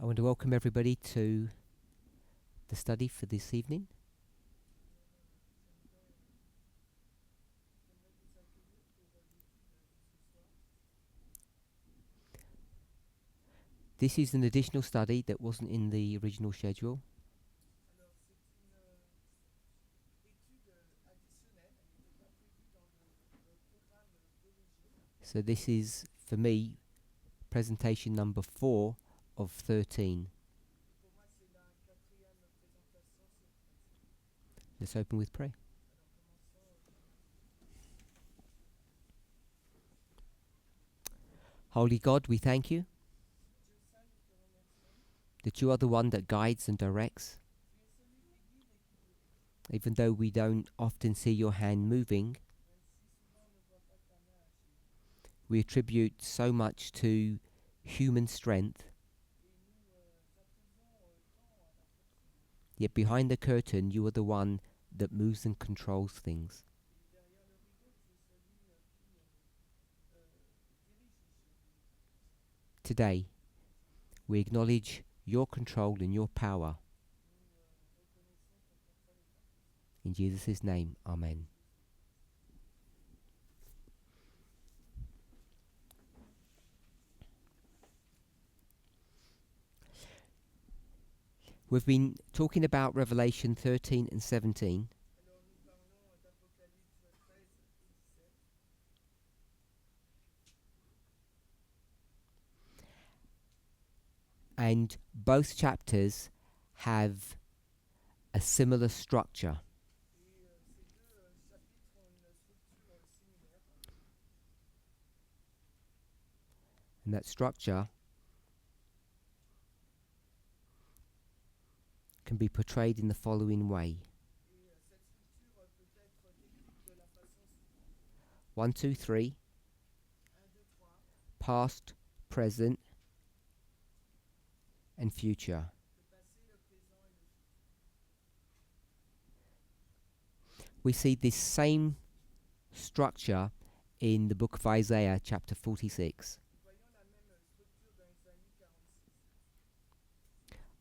I want to welcome everybody to the study for this evening. This is an additional study that wasn't in the original schedule. So this is, for me, presentation number 4 of 13. Let's open with prayer. Holy God, we thank you that you are the one that guides and directs. Even though we don't often see your hand moving, we attribute so much to human strength. Yet behind the curtain, you are the one that moves and controls things. Today, we acknowledge your control and your power. In Jesus' name, Amen. We've been talking about Revelation 13 and 17. And both chapters have a similar structure. And that structure can be portrayed in the following way. 1, 2, 3. Past, present, and future. We see this same structure in the book of Isaiah, chapter 46.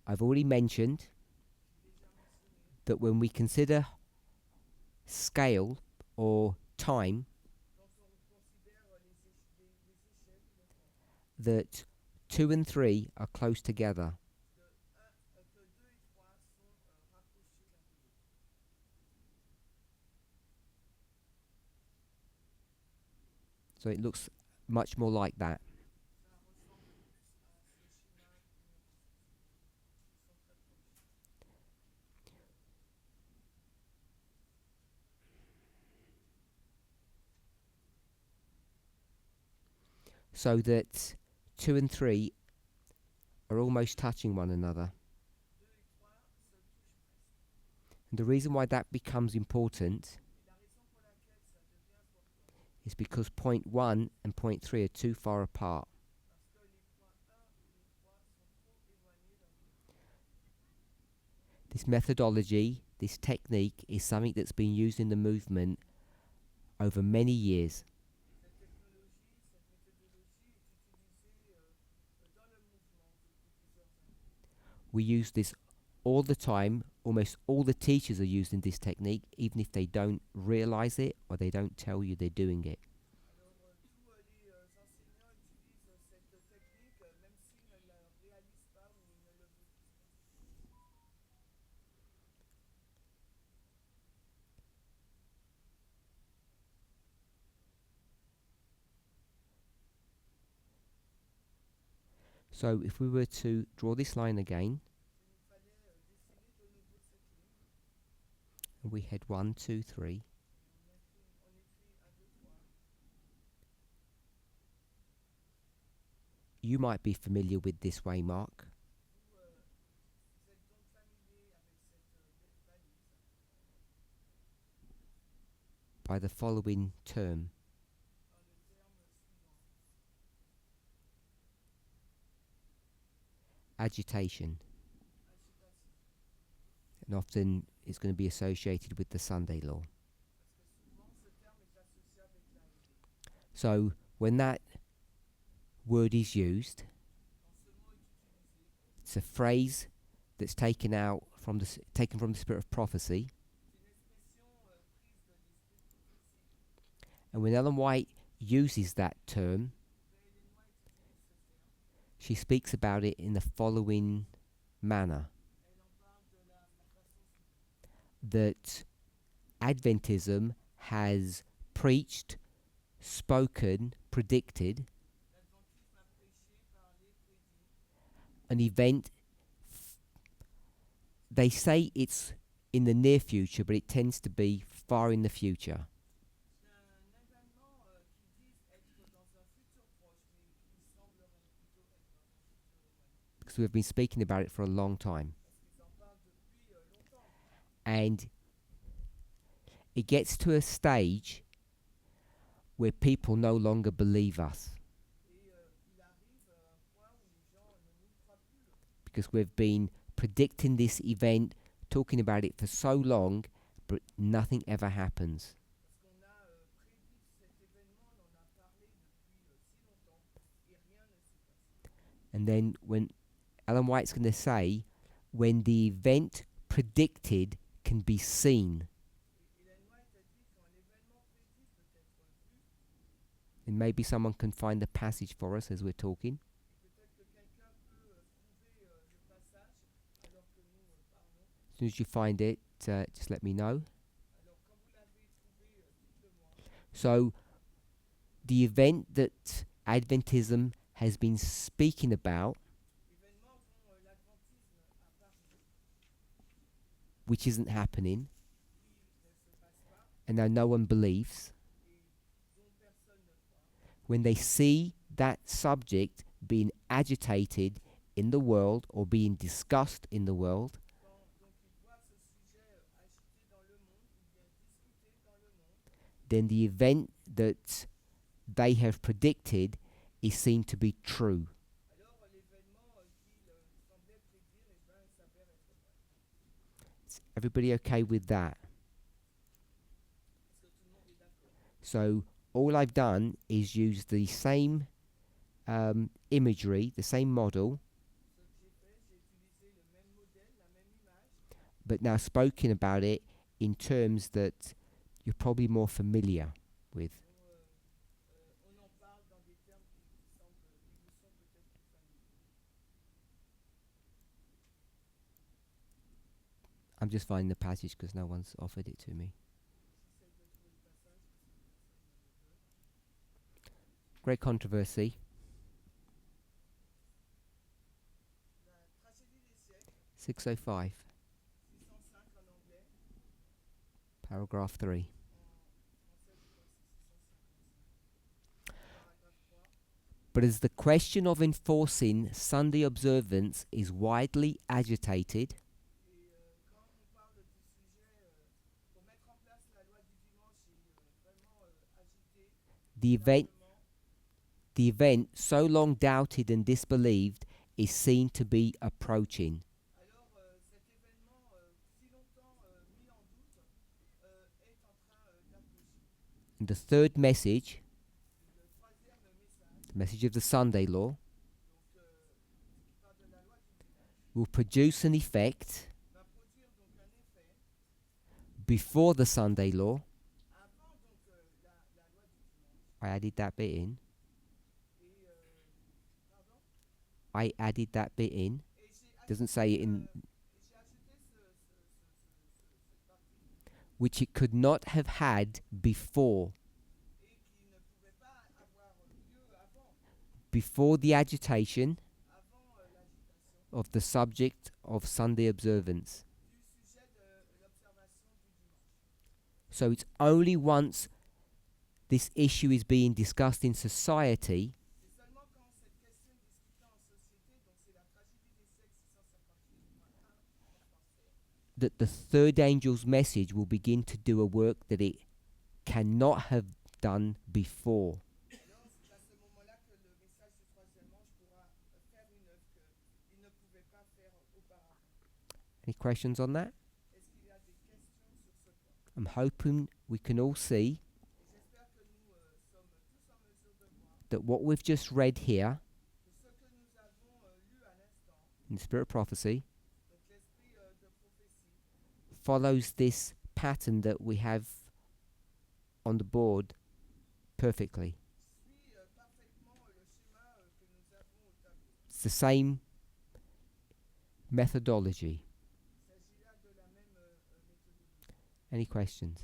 I've already mentioned that when we consider scale or time, that 2 and 3 are close together. So it looks much more like that. So that 2 and 3 are almost touching one another. And the reason why that becomes important is because point 1 and point 3 are too far apart. This methodology, this technique, is something that's been used in the movement over many years. We use this all the time. Almost all the teachers are using this technique, even if they don't realize it or they don't tell you they're doing it. So if we were to draw this line again, and we had 1, 2, 3. You might be familiar with this waymark. By the following term. Agitation. And often it's going to be associated with the Sunday law. So when that word is used, It's a phrase that's taken from the spirit of prophecy. And when Ellen White uses that term, she speaks about it in the following manner: that Adventism has preached, spoken, predicted an event. They say it's in the near future, but it tends to be far in the future. Because we've been speaking about it for a long time. And it gets to a stage where people no longer believe us. Because we've been predicting this event, talking about it for so long, but nothing ever happens. And then when Ellen White's going to say, when the event predicted can be seen. And maybe someone can find the passage for us as we're talking. As soon as you find it, just let me know. So, the event that Adventism has been speaking about, which isn't happening, and now no one believes, when they see that subject being agitated in the world or being discussed in the world, then the event that they have predicted is seen to be true. Is everybody okay with that? So all I've done is use the same imagery, the same model, but now spoken about it in terms that you're probably more familiar with. I'm just finding the passage because no one's offered it to me. Great controversy. 605. Paragraph 3. But as the question of enforcing Sunday observance is widely agitated, the event so long doubted and disbelieved is seen to be approaching. And the third message, the message of the Sunday law, will produce an effect before the Sunday law. I added that bit in. Doesn't say it in. Which it could not have had before. Before the agitation of the subject of Sunday observance. So it's only once this issue is being discussed in society that the third angel's message will begin to do a work that it cannot have done before. Any questions on that? I'm hoping we can all see that what we've just read here, in the spirit of prophecy, follows this pattern that we have on the board perfectly. It's the same methodology. Any questions?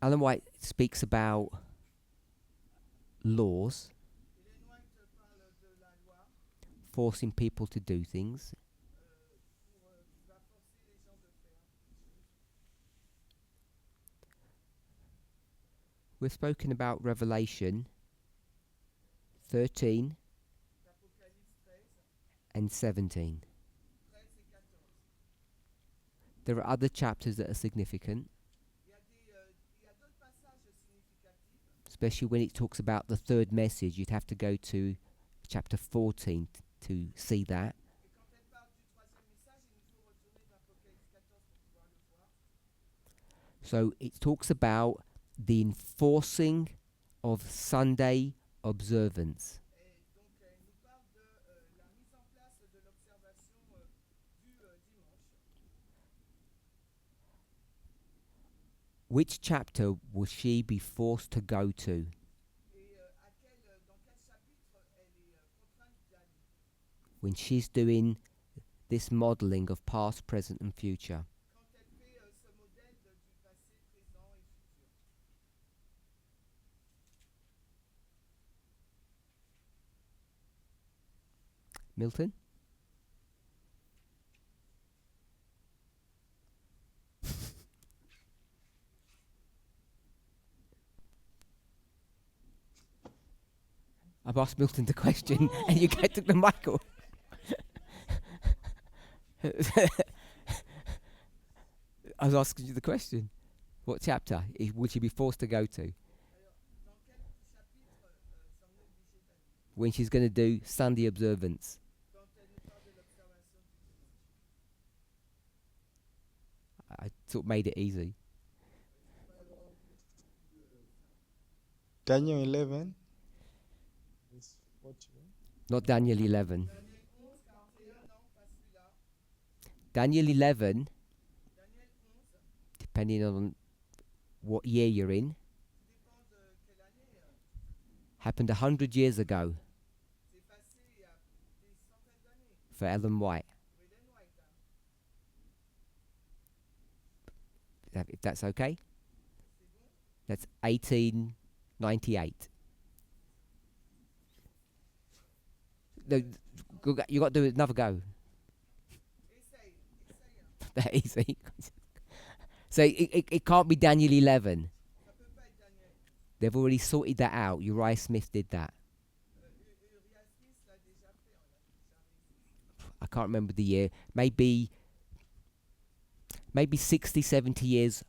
Ellen White speaks about laws forcing people to do things. We've spoken about Revelation 13 and 17. There are other chapters that are significant, especially when it talks about the third message. You'd have to go to chapter 14 to see that. So it talks about the enforcing of Sunday observance. Which chapter will she be forced to go to? When she's doing this modeling of past, present and future. Milton? I've asked Milton the question and you took the mic off. I was asking you the question. What chapter would she be forced to go to? When she's going to do Sunday observance. I sort of made it easy. Daniel 11. Not Daniel 11. Daniel 11, depending on what year you're in, happened 100 years ago for Ellen White. If that's okay? That's 1898. No, you got to do another go. That easy. So it can't be Daniel 11. They've already sorted that out. Uriah Smith did that. I can't remember the year. Maybe 60, 70 years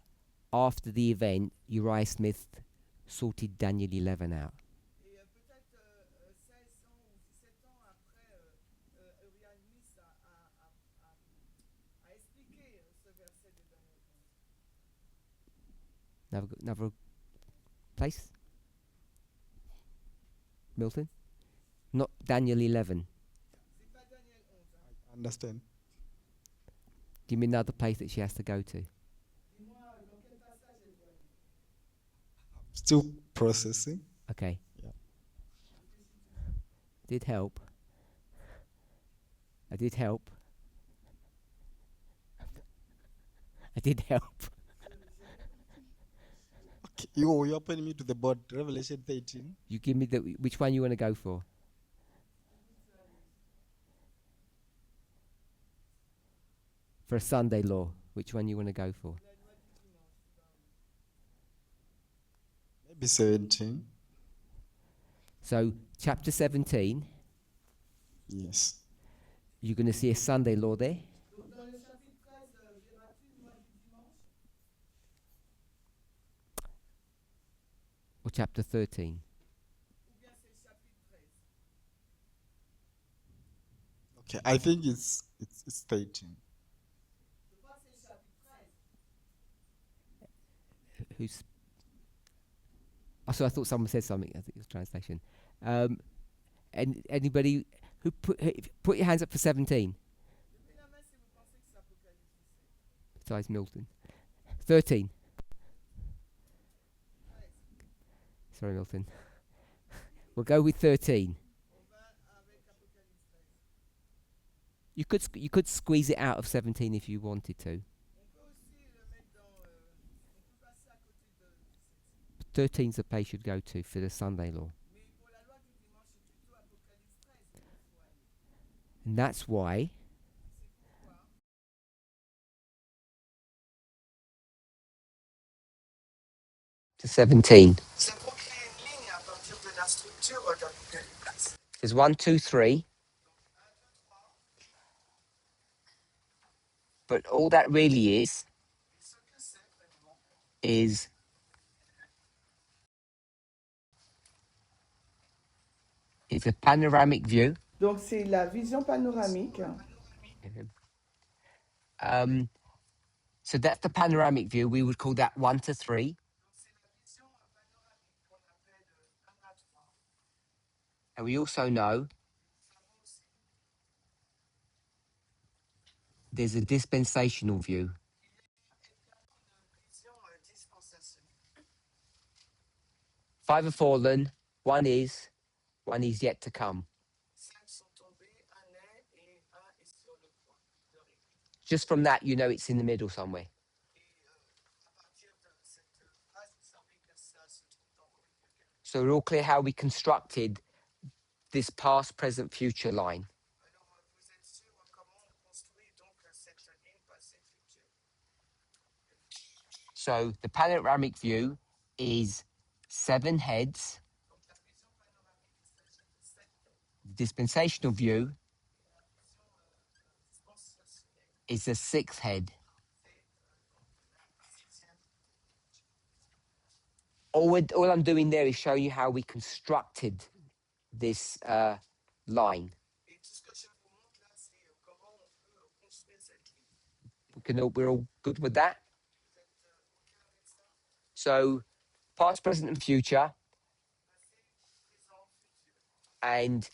after the event, Uriah Smith sorted Daniel 11 out. Another place? Milton? Not Daniel 11. I understand. Give me another place that she has to go to. Still processing. Okay. Yeah. Did help. I did help. I did help. Okay. You're opening me to the board, Revelation 13. You give me which one you want to go for. For a Sunday law, which one you want to go for? Maybe 17. So, chapter 17, Yes. you're going to see a Sunday law there. Or chapter 13. Okay, I think it's 13. Who's So I thought someone said something. I think it was translation. Um, and anybody who put your hands up for 17 besides Milton. 13. Sorry, Milton. We'll go with 13. You could squeeze it out of 17 if you wanted to. 13's the place you'd go to for the Sunday law. And that's why to 17. There's 1, 2, 3. But all that really is it's a panoramic view. Donc c'est la vision panoramique. So that's the panoramic view. We would call that 1 to 3. And we also know there's a dispensational view. 5 have fallen, one is yet to come. Just from that, you know it's in the middle somewhere. So we're all clear how we constructed this past, present, future line. So the panoramic view is 7 heads. Dispensational view is the 6th head. All I'm doing there is showing you how we constructed this line. We're all good with that? So past, present, and future. And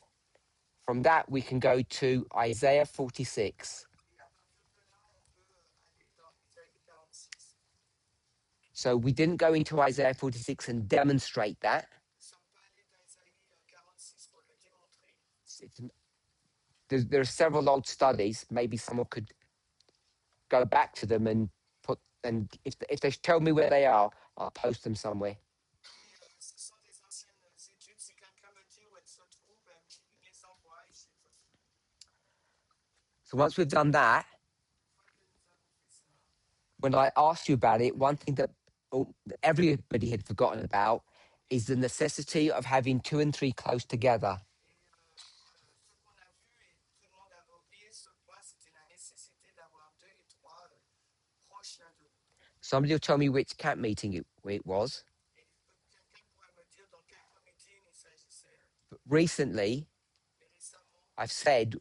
from that, we can go to Isaiah 46. So we didn't go into Isaiah 46 and demonstrate that. There are several old studies. Maybe someone could go back to them and put, and if they tell me where they are, I'll post them somewhere. So once we've done that, when I asked you about it, one thing that everybody had forgotten about is the necessity of having 2 and 3 close together. Somebody will tell me which camp meeting it was. But recently, I've said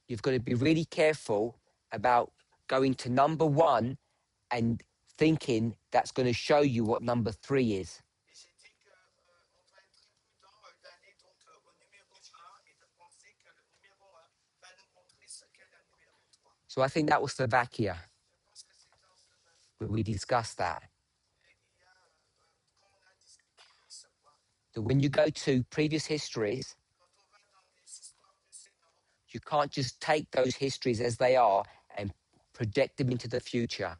you've got to be really careful about going to number 1 and thinking that's going to show you what number 3 is. So I think that was Slovakia, where we discussed that. So when you go to previous histories, you can't just take those histories as they are and project them into the future.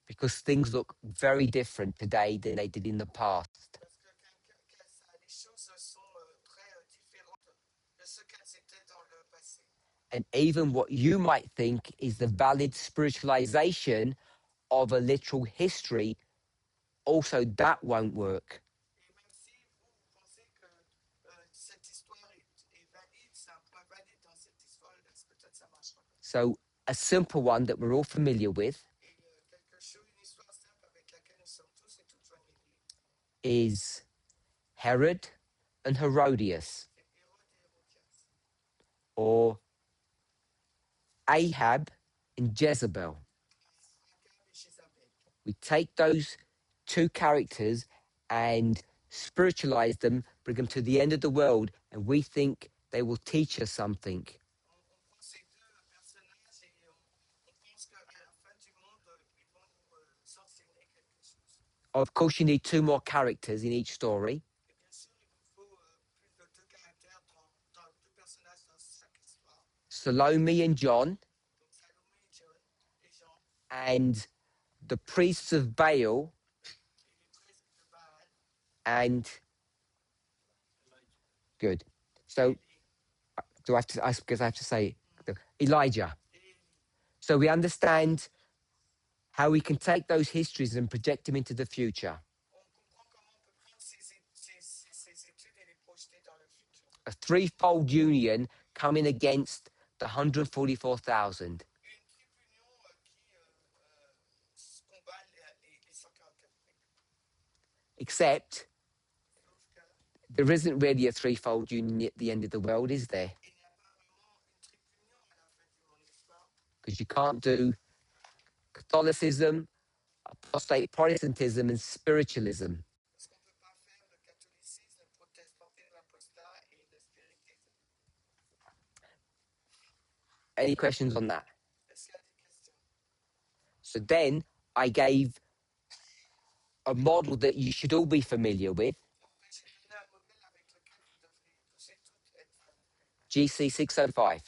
Because things look very different today than they did in the past. And even what you might think is the valid spiritualization of a literal history, also that won't work. So a simple one that we're all familiar with is Herod and Herodias, or Ahab and Jezebel. We take those two characters and spiritualize them, bring them to the end of the world, and we think they will teach us something. On prend ces deux personnages et on pense qu'à la fin du monde, ils vont nous enseigner quelque chose. Of course, you need two more characters in each story. Et bien sûr, il vous faut plus de deux caractères, deux personnages dans chaque histoire. Salome and John, Donc Salomé et Jean, and the priests of Baal, et les prêtres de Baal, and good. So, do I have to? I guess I have to say Elijah. et Élie. So we understand how we can take those histories and project them into the future. On comprend comment on peut prendre ces études et les projeter dans le futur. A threefold union coming against the 144,000. Une triple union qui combat les 144 000. Except Sauf que there isn't really a threefold union at the end of the world, is there? il n'y a pas vraiment une triple union à la fin du monde, n'est-ce pas? Because you can't do Catholicism, apostate Protestantism, and spiritualism. Parce qu'on ne peut pas faire le catholicisme, le protestantisme, l'apostat et le spiritisme. Any questions on that? Est-ce qu'il y a des questions? So then I gave a model that you should all be familiar with, Après, j'ai donné un modèle avec lequel vous devriez tous et toutes être familiers. GC 605.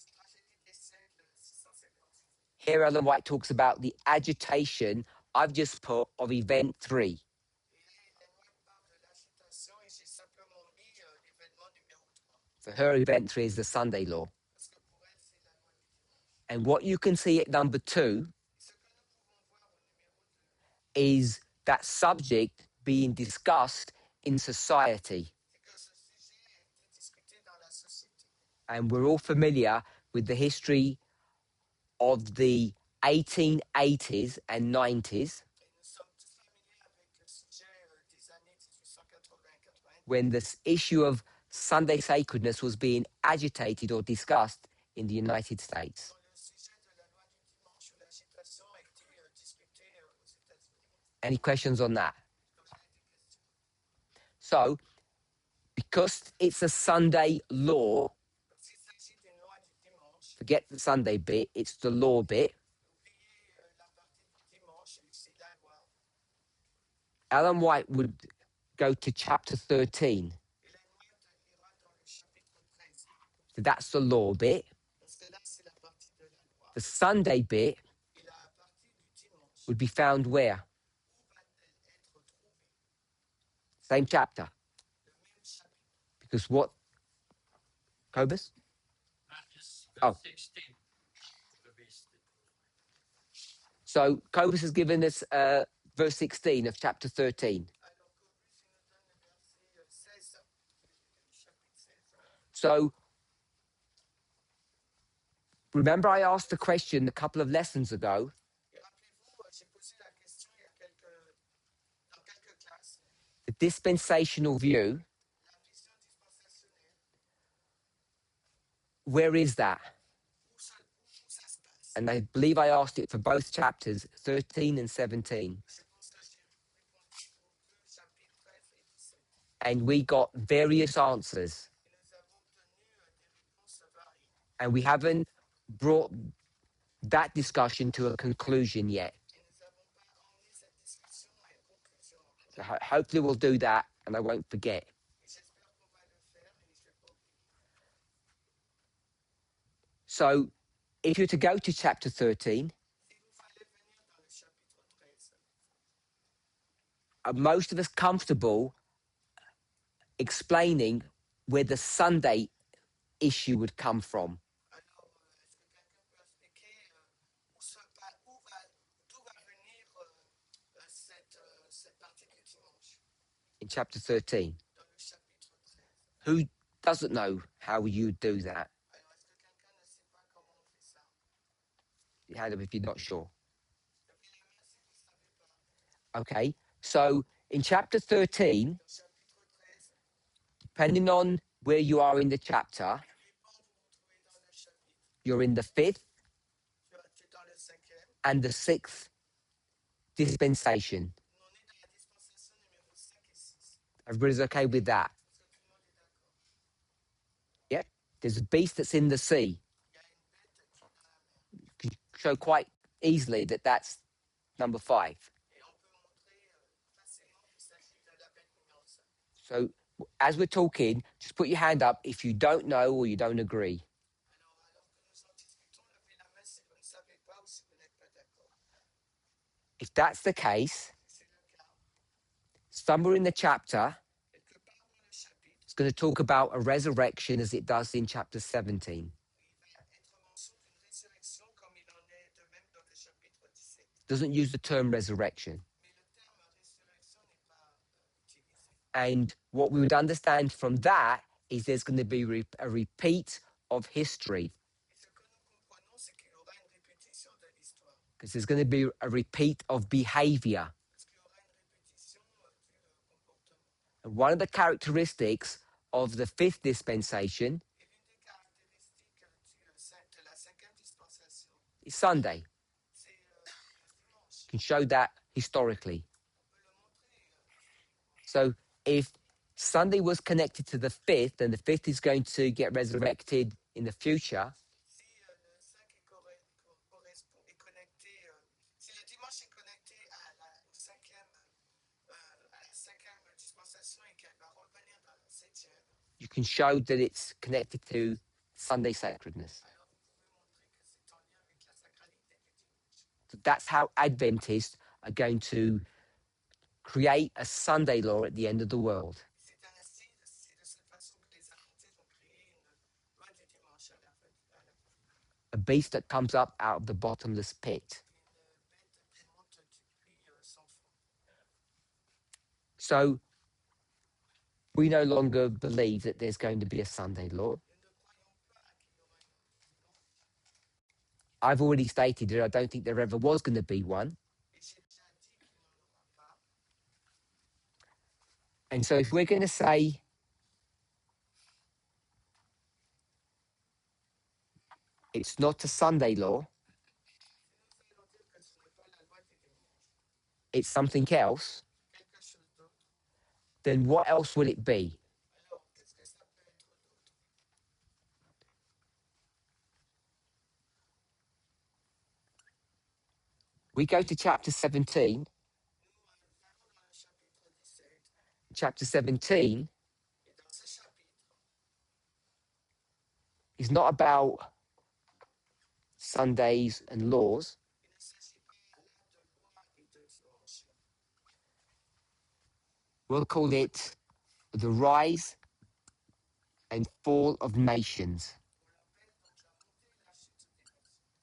Tragédie des siècles 656. Here Ellen White talks about the agitation I've just put of event 3. Et là, Hélène White parle de l'agitation et j'ai simplement mis l'événement numéro 3. For her, event 3 is the Sunday law. Parce que pour elle, c'est la loi du dimanche. And what you can see at number 2 Et ce que nous pouvons voir au numéro 2, is that subject being discussed in society. c'est que ce sujet a été discuté dans la société. And we're all familiar with the history of the 1880s and 90s Et nous sommes tous familiers avec le sujet des années 1880-90, when this issue of Sunday sacredness was being agitated or discussed in the United States. quand le sujet de la loi du dimanche ou l'agitation a été discuté aux États-Unis. Any questions on that? Est-ce que vous avez des questions? So, because it's a Sunday law, Donc, s'il s'agit d'une loi du dimanche, forget the Sunday bit, it's the law bit. oubliez la partie du dimanche, c'est la loi. Ellen White would go to chapter 13. Hélène White ira dans le chapitre 13. So that's the law bit. Parce que là, c'est la partie de la loi. The Sunday bit Et la partie du dimanche, would be found where? où va-t-elle être trouvée? Same chapter. Le même chapitre. Because what? Cobus? Oh. 16. So Cobus has given us verse 16 of chapter 13. Alors qu'Auguste nous donne le verset 16 du chapitre 16. So remember I asked the question a couple of lessons ago. Et rappelez-vous, j'ai posé la question dans quelques classes. The dispensational view, La vision dispensationelle, where is that? où ça se passe? And I believe I asked it for both chapters, 13 and 17. Je pense que j'ai répondu aux deux chapitres 13 et 17. And we got various answers. Et nous avons obtenu des réponses variées. And we haven't brought that discussion to a conclusion yet. Et nous n'avons pas emmené cette discussion à une conclusion encore. So hopefully we'll do that and I won't forget. Et j'espère qu'on va le faire et je ne vais pas oublier. So if you're to go to chapter 13, Si vous fallait venir dans le chapitre 13, are most of us comfortable explaining where the Sunday issue would come from? alors est-ce que quelqu'un peut expliquer d'où va venir cette partie du dimanche In chapter 13. dans le chapitre 13? Who doesn't know how you do that? Alors est-ce que quelqu'un ne sait pas comment on fait ça? Hand up if you're not sure. Levez la main si vous ne savez pas. Okay, so in chapter 13, Dans le chapitre 13, depending on where you are in the chapter, dépend où vous vous trouvez dans le chapitre. you're in the 5th Tu es dans le 5e and the 6th dispensation. Nous, on est dans la dispensation numéro 5 et 6. Everybody's okay with that? Est-ce que tout le monde est d'accord? Yeah. There's a beast that's in the sea. Il y a une bête qui est dans la mer. You can show quite easily that that's number 5. Et on peut montrer facilement qu'il s'agit de la bête numéro 5. So as we're talking, just put your hand up if you don't know or you don't agree. Alors que nous en discutons, levez la main si vous ne savez pas ou si vous n'êtes pas d'accord. If that's the case, Si c'est le cas, somewhere in the chapter, quelque part dans le chapitre, it's going to talk about a resurrection as it does in chapter 17. il va être mention d'une résurrection comme il en est de même dans le chapitre 17. It doesn't use the term resurrection. Mais le terme résurrection n'est pas utilisé. And what we would understand from that is there's going to be a repeat of history, Et ce que nous comprenons, c'est qu'il y aura une répétition de l'histoire. because there's going to be a repeat of behavior. Parce qu'il y aura une répétition du comportement. And one of the characteristics of the 5th dispensation Et l'une des caractéristiques de la cinquième dispensation, is Sunday. c'est le dimanche. You can show that historically. On peut le montrer historiquement. So if Sunday was connected to the 5th, and the 5th is going to get resurrected in the future, Si le 5 correspond, est connecté, si le dimanche est connecté à la cinquième dispensation et qu'elle va revenir dans la septième, you can show that it's connected to Sunday sacredness. alors vous pouvez montrer que c'est en lien avec la sacralité du dimanche. So that's how Adventists are going to create a Sunday law at the end of the world. C'est de cette façon que les adventistes vont créer une loi du dimanche à la fin. A beast that comes up out of the bottomless pit. Une bête qui monte du puits sans fond. So we no longer believe that there's going to be a Sunday law. Nous ne croyons pas qu'il y aura une loi. I've already stated that I don't think there ever was going to be one. Et j'ai déjà dit qu'il n'en aura pas. And so if we're going to say it's not a Sunday law, Si nous allons dire que ce n'est pas la loi du dimanche, it's something else, quelque chose d'autre, then what else will it be? alors qu'est-ce que ça peut être d'autre? We go to chapter 17. Nous allons dans le chapitre 17. Chapter 17 Et dans ce chapitre, is not about Sundays and laws. il ne s'agit pas là de loi et de dimanche. We'll call it the rise and fall of nations. On l'appelle donc la montée et la chute des nations.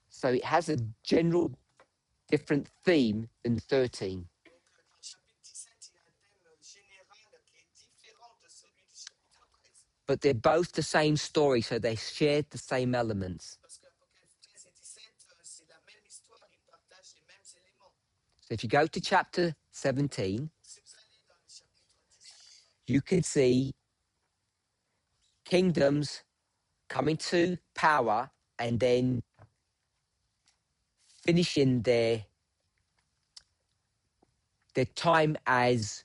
So it has a general different theme than 13. Donc dans le chapitre 17, il y a un thème général qui est différent de celui du chapitre 13. But they're both the same story, so they shared the same elements. Parce qu'Apocalypse 13 et 17, c'est la même histoire, ils partagent les mêmes éléments. So if you go to chapter 17, Si vous allez dans le chapitre 17, you can see kingdoms coming to power and then finishing their time as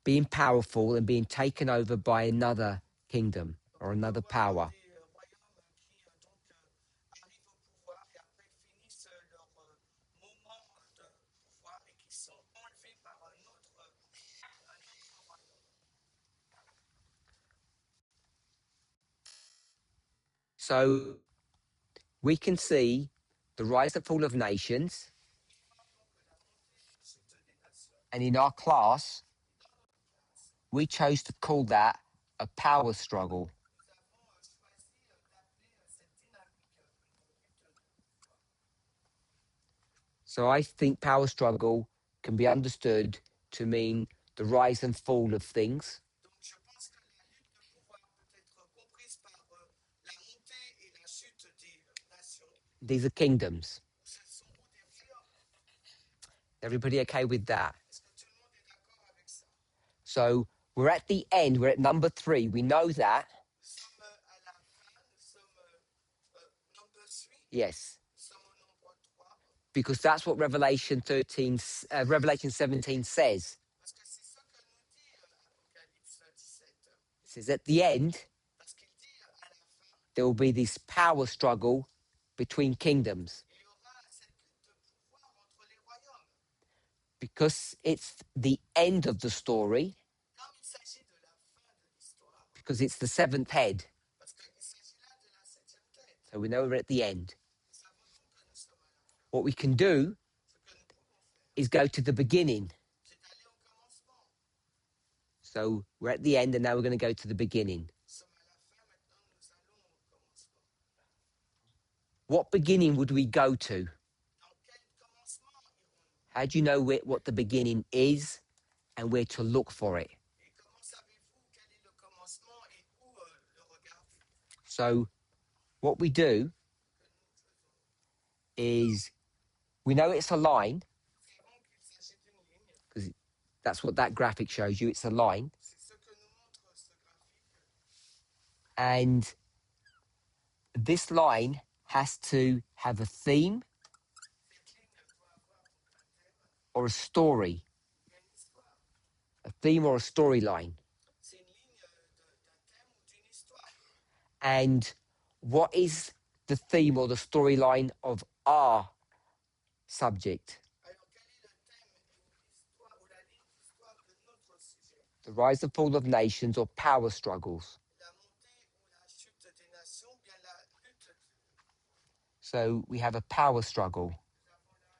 being powerful and being taken over by another kingdom or another power. des royaumes qui donc arrivent au pouvoir et après finissent leur moment de pouvoir et qui sont enlevés par un autre royaume. So we can see the rise and fall of nations, and in our class, we chose to call that a power struggle. Nous avons choisi d'appeler cette dynamique une lutte de pouvoir. So I think power struggle can be understood to mean the rise and fall of things. Donc je pense que la lutte de pouvoir peut être comprise par la montée et la chute des nations. These are kingdoms. Ce sont des royaumes. Everybody okay with that? Est-ce que tout le monde est d'accord avec ça? So we're at the end, we're at number 3. We know that. Nous sommes à la fin, nous sommes number 3, Yes. nous sommes au nombre 3. because that's what Revelation 17 says. Parce que c'est ce que nous dit Apocalypse 17. It says at the end, Parce qu'il dit à la fin, there will be this power struggle between kingdoms. il y aura cette lutte de pouvoir entre les royaumes. Because it's the end of the story, Comme il s'agit de la fin de l'histoire, because it's the seventh head. parce qu'il s'agit là de la septième tête. So we know we're at the end. Nous savons donc que nous sommes à la fin. What we can do Ce que nous pouvons faire, is go to the beginning. c'est d'aller au commencement. So we're at the end and now we're going to go to the beginning. Nous sommes à la fin, maintenant nous allons au commencement. What beginning would we go to? Dans quel commencement irons-nous? How do you know what the beginning is and where to look for it? Et comment savez-vous quel est le commencement et où le regarder? So what we do Que nous faisons. is we know it's a line, Nous savons qu'il s'agit d'une ligne. because that's what that graphic shows you. It's a line. C'est ce que nous montre ce graphique. And this line has to have a theme Cette ligne doit avoir donc un thème or a story. et une histoire. A theme or a storyline. C'est une ligne d'un thème ou d'une histoire. And what is the theme or the storyline of our subject? Alors quel est le thème ou l'histoire ou la ligne d'histoire de notre sujet? The rise and fall of nations or power struggles. La montée ou la chute des nations, bien la lutte. So we have a power struggle. Nous avons la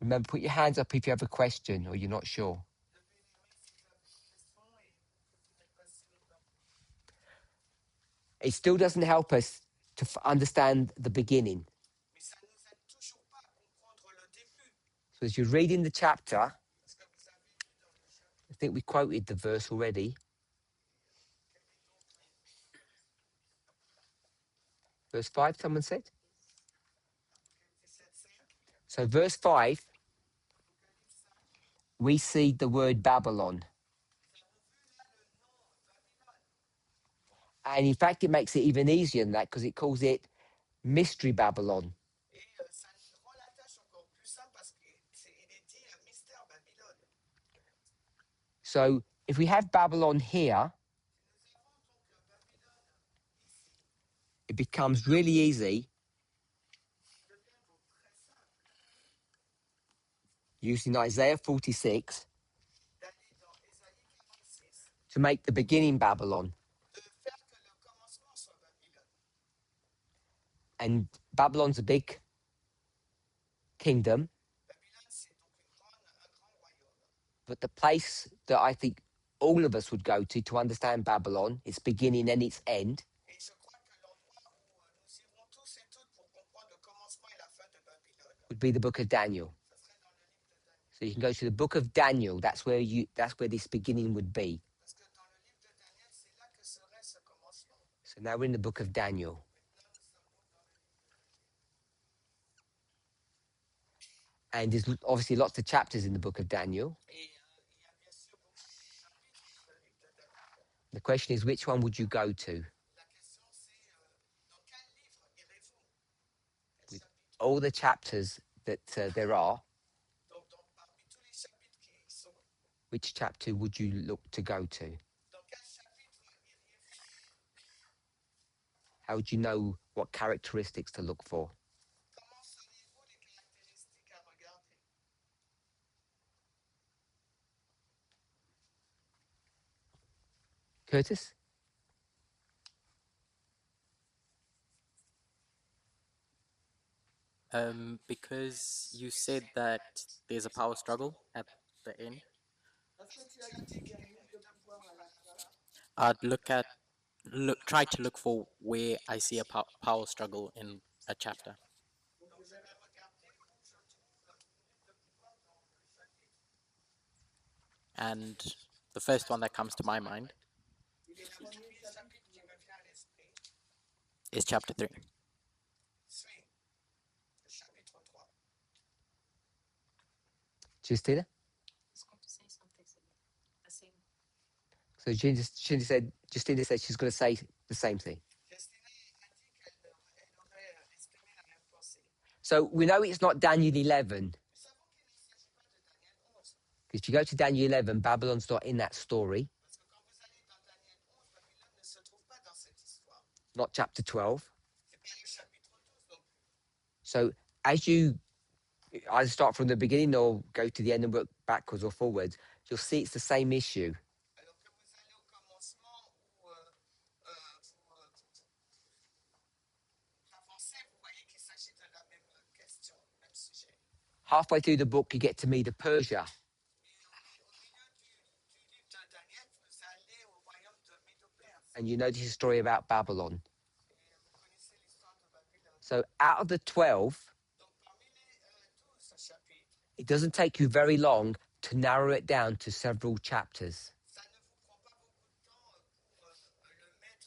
Remember, put your hands up if you have a question or you're not sure. levez les mains si vous avez une question et que vous n'êtes pas sûr d'un point. It still doesn't help us to understand the beginning. Mais ça ne nous aide toujours pas à comprendre le début. So as you're reading the chapter, Parce que vous avez lu dans le chapitre, I think we quoted the verse already. quel est donc Verse 5, someone said. Apocalypse 7, So verse 5, Apocalypse 5, we see the word Babylon. nous avons vu là le nom Babylone. And in fact, it makes it even easier than that because it calls it Mystery Babylon. Et ça rend la tâche encore plus simple parce qu'il est dit mystère Babylone. So if we have Babylon here, Si nous avons donc Babylone ici, it becomes really easy il devient donc très simple using Isaiah 46 d'aller dans Ésaïe 46, to make the beginning Babylon. de faire que le commencement soit Babylone. And Babylon's a big kingdom, Babylone, c'est donc un grand royaume. but the place that I think all of us would go to understand Babylon, its beginning and its end, Et je crois que l'endroit où nous irons tous et toutes pour comprendre le commencement et la fin de Babylone, would be the book of Daniel. ce serait dans le livre de Daniel. So you can go to the book of Daniel. That's where this beginning would be. Parce que dans le livre de Daniel, c'est là que serait ce commencement. So now we're in the book of Daniel. Maintenant, nous sommes donc dans le livre de Daniel. And there's obviously lots of chapters in the book of Daniel. Et il y a bien sûr beaucoup de chapitres dans le livre de Daniel. The question is, which one would you go to? La question, c'est dans quel livre irez-vous? Quel With chapitre? all the chapters that there are, Donc, parmi tous les chapitres qui y sont, which chapter would you look to go to? dans quel chapitre iriez-vous? How would you know what characteristics to look for? Comment sauriez-vous les caractéristiques à regarder? Curtis? Because you said that there's a power struggle at the end, Parce que tu as dit qu'il y a une lutte de pouvoir à la fin. I'd try to look for where I see a power struggle in a chapter. Donc, je vais regarder où je trouve une lutte de pouvoir dans le chapitre. And the first one that comes to my mind Et le premier chapitre qui me vient à l'esprit is chapter 3. suit le chapitre 3. Justina? Just going to say something similar. The same. So Justina said she's going to say the same thing. Christine a dit qu'elle aurait exprimé So we know it's not Daniel 11, Nous savons qu'il ne s'agit pas de Daniel 11. because if you go to Daniel 11, Babylon's not in that story, Parce que quand vous allez dans Daniel 11, Babylone ne se trouve pas dans cette histoire. not chapter 12. C'est pas le chapitre 12 non plus. So as you either start from the beginning or go to the end and work backwards or forwards, you'll see it's the same issue. Alors que vous allez au commencement ou vous avancez, vous voyez qu'il s'agit de la même question, même sujet. Halfway through the book, you get to Medo Persia, Mais au milieu du livre de Daniel, vous allez au royaume de Médo-Perse. and you know this story about Babylon. Et vous connaissez l'histoire de Babylone. So out of the 12, Donc parmi les 12 chapitres, it doesn't take you very long to narrow it down to several chapters. ça ne vous prend pas beaucoup de temps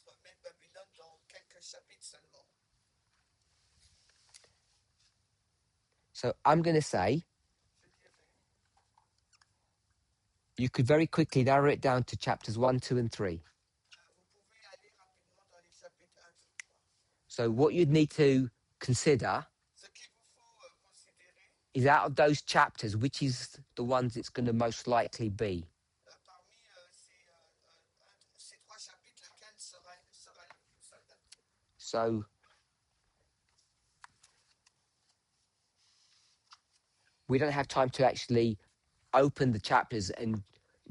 pour mettre Babylone dans quelques chapitres seulement. So I'm going to say Je dirais, you could very quickly narrow it down to chapters 1, 2, and 3. vous pouvez aller rapidement dans les chapitres 1, 2, 3. So what you'd need to consider Ce qu'il vous faut considérer, is out of those chapters, which is the ones it's going to most likely be. parmi ces trois chapitres, lequel sera le plus adapté. So we don't have time to actually open the chapters and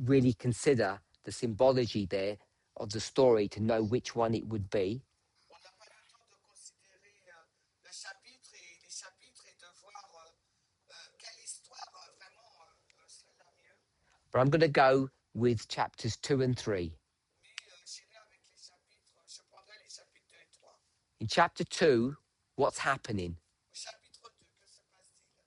really consider the symbology there of the story to know which one it would be. On n'a pas le temps de considérer le chapitre et les chapitres et de voir quelle histoire vraiment sera mieux. But I'm going to go with chapters 2 and 3. Mais j'irai avec les chapitres, je prendrai les chapitres 2 et 3. In chapter 2, what's happening? Au chapitre 2, que se passe-t-il?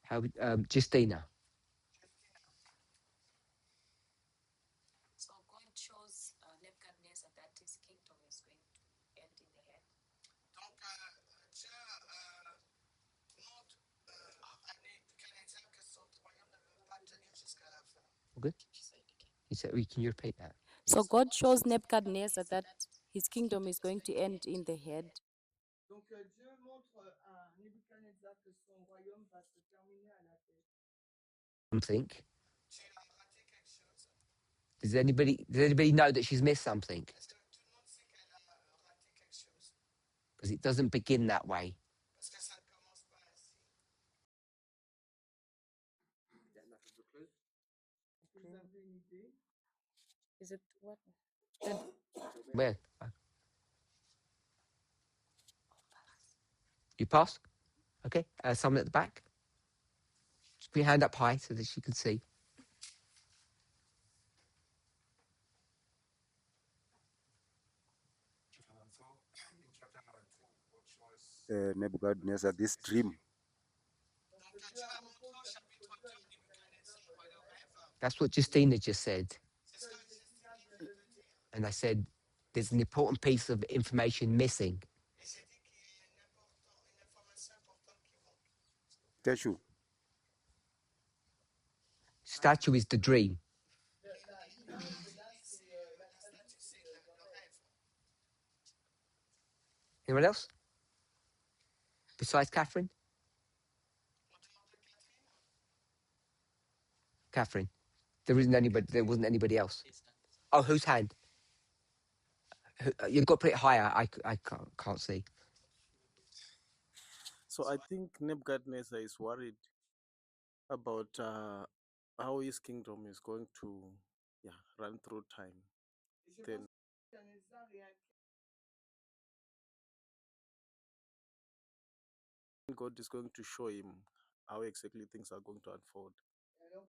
How, Justina. So God shows Nebuchadnezzar that his kingdom is going to end in the head. Donc, Dieu montre à Nebuchadnezzar que son royaume ne va pas tenir jusqu'à la fin. Can you repeat that? So God shows Nebuchadnezzar that his kingdom is going to end in the head. Donc, Dieu montre à Nebuchadnezzar que son royaume va se terminer à la tête. Something. Tu as raté quelque chose. Does anybody know that she's missed something? Est-ce que tout le monde sait qu'elle a raté quelque chose? Because it doesn't begin that way. Parce que ça ne commence pas ainsi. Vous avez une idée? Is it what? Where? You pass? Okay. Someone at the back? Just put your hand up high so that she can see. Nebuchadnezzar this dream. Donc, Dieu a montré au chapitre 2 à Nebuchadnezzar le rêve. That's what Justina just said. C'est ce que Justina vient de le dire. And I said, there's an important piece of information missing. Et j'ai dit qu'il y a une information importante qui manque. Statue. Statue is the dream. La statue, c'est le rêve. Anyone else? Besides Catherine? En dehors de Catherine, Catherine. There wasn't anybody else. Oh, whose hand? You've got to put it higher. I can't see. So I think Nebuchadnezzar is worried about how his kingdom is going to run through time. et je Then pense que Nebuchadnezzar est inquiet. God is going to show him how exactly things are going to unfold. Et alors,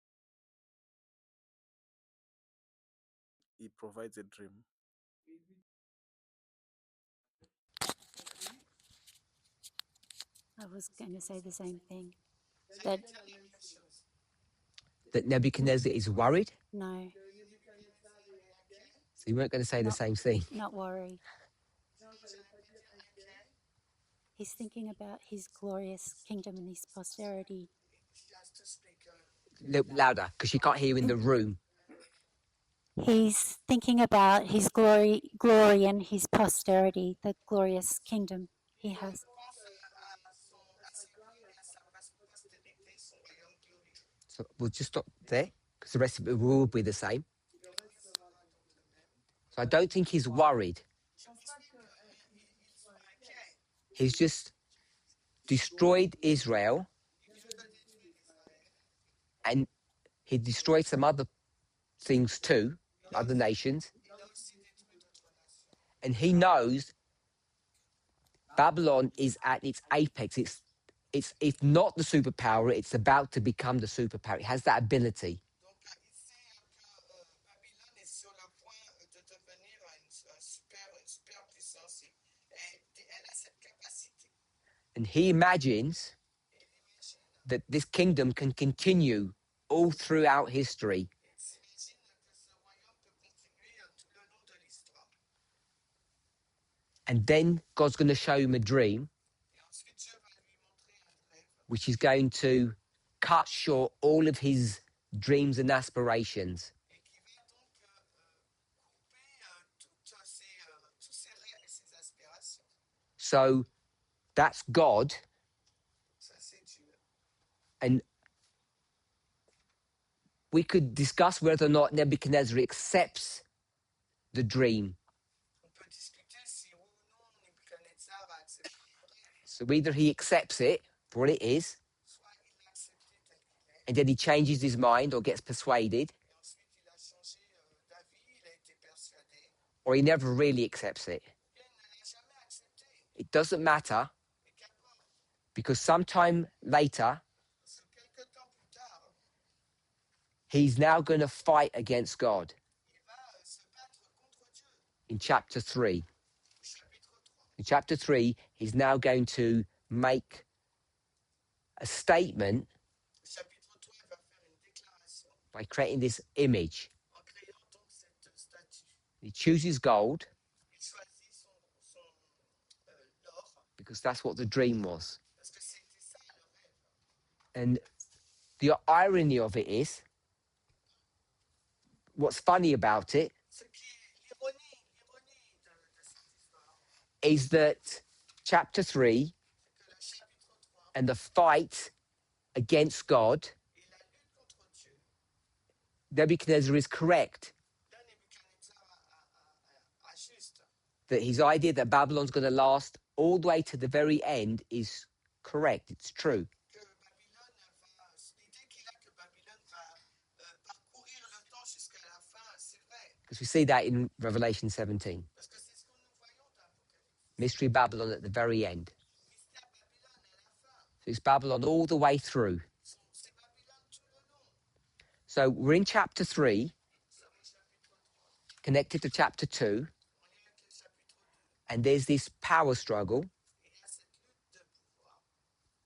He provides a dream. il lui I was going to say the same thing. dit That la même chose. That Nebuchadnezzar is worried. no, Que Nebuchadnezzar est inquiet. So you weren't going to say the No. same thing. not worry. Non, je n'allais pas dire inquiet. He's thinking about his glorious kingdom and his posterity. She has to speak Louder, because she can't hear you in the room. He's thinking about his glory and his posterity, the glorious kingdom he Il has. pense à ses gloires et à sa postérité, son royaume glorieux. So we'll just stop there because the rest of it will be the same. Le reste sera donc le même. So I don't think he's worried. Je ne pense pas qu'il soit inquiet. He's just destroyed Israel Il vient de détruire Israël. and he destroyed some other things too, other nations. Il a aussi détruit d'autres nations. And he knows Babylon is at its apex. It's if not the superpower, it's about to become the superpower. It has that ability. Donc, il sait que Babylone est sur le point de devenir une super puissance et elle a cette capacité. And he imagines Il imagine, that this kingdom can continue all throughout history. il s'imagine que ce royaume peut continuer tout le long de l'histoire. And then God's going to show him a dream, Et ensuite, Dieu va lui montrer un rêve which is going to cut short all of his dreams and aspirations. et qui va donc couper tous ses rêves et ses aspirations. So that's God. Ça, c'est Dieu. And we could discuss whether or not Nebuchadnezzar accepts the dream. On peut discuter si oui ou non Nebuchadnezzar a accepté le rêve. So either he accepts it for what it is, Soit il l'a accepté tel qu'il est, and then he changes his mind or gets persuaded, et ensuite il a changé d'avis, il a été persuadé, or he never really accepts it. ou bien il ne l'a jamais accepté. It doesn't matter, Mais qu'importe, because sometime later, parce que quelque temps plus tard, he's now going to fight against God il va se battre contre Dieu. in chapter 3. Au chapitre 3, In chapter 3, he's now going to make a statement au chapitre 3, il va faire une déclaration by creating this image. en créant donc cette statue. He chooses gold Il choisit l'or, because that's what the dream was. parce que c'était ça le rêve. And the irony of it is, what's funny about it Ce qui est l'ironie de cette histoire, is that chapter 3 c'est que le chapitre 3 and the fight against God, et la lutte contre Dieu, Nebuchadnezzar is correct là Nebuchadnezzar a juste that his idea that Babylon's going to last all the way to the very end is correct. It's true. que Babylone va, l'idée qu'il a que Babylone va parcourir le temps jusqu'à la fin, c'est vrai, Because we see that in Revelation 17. parce que c'est ce que nous voyons dans l'Apocalypse. Mystery Babylon at the very end. Mystère Babylone à la fin, So it's Babylon all the way through. c'est Babylone tout le long. So we're in chapter 3, Nous sommes au chapitre 3, connected to chapter 2, on est avec le chapitre 2, and there's this power struggle et il y a cette lutte de pouvoir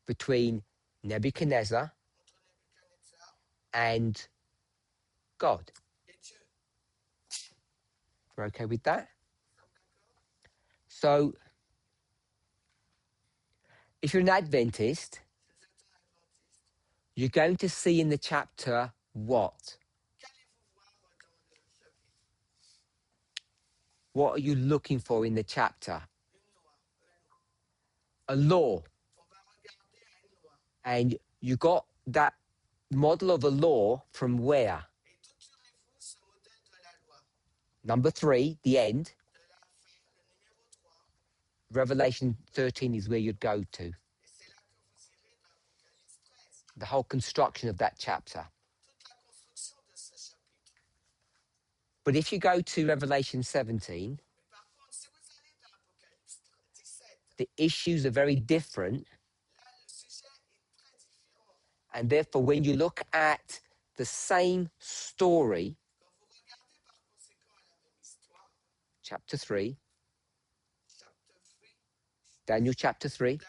between Nebuchadnezzar entre Nebuchadnezzar and God. et Dieu. We're okay with that? Nous sommes d'accord? So if you're an Adventist, Si vous êtes un adventiste, you're going to see in the chapter what? qu'allez-vous voir dans le chapitre? What are you looking for in the chapter? Une loi, A law. on va regarder à une loi. And you got that model of a law from where? Et d'où tirez-vous ce modèle de la loi? Number 3, the end. De la fin, le numéro 3. Revelation 13 is where you'd go to. Et c'est là que vous irez dans l'Apocalypse 13. The whole construction of that chapter. Toute la construction de ce chapitre. But if you go to Revelation 17, Mais par contre, si vous allez dans l'Apocalypse 17, the issues are very different. là, le sujet est très différent. And therefore, when you look at the same story, Quand vous regardez par conséquent à la même histoire, chapter 3, chapter 3, Daniel chapter 3, Daniel 3,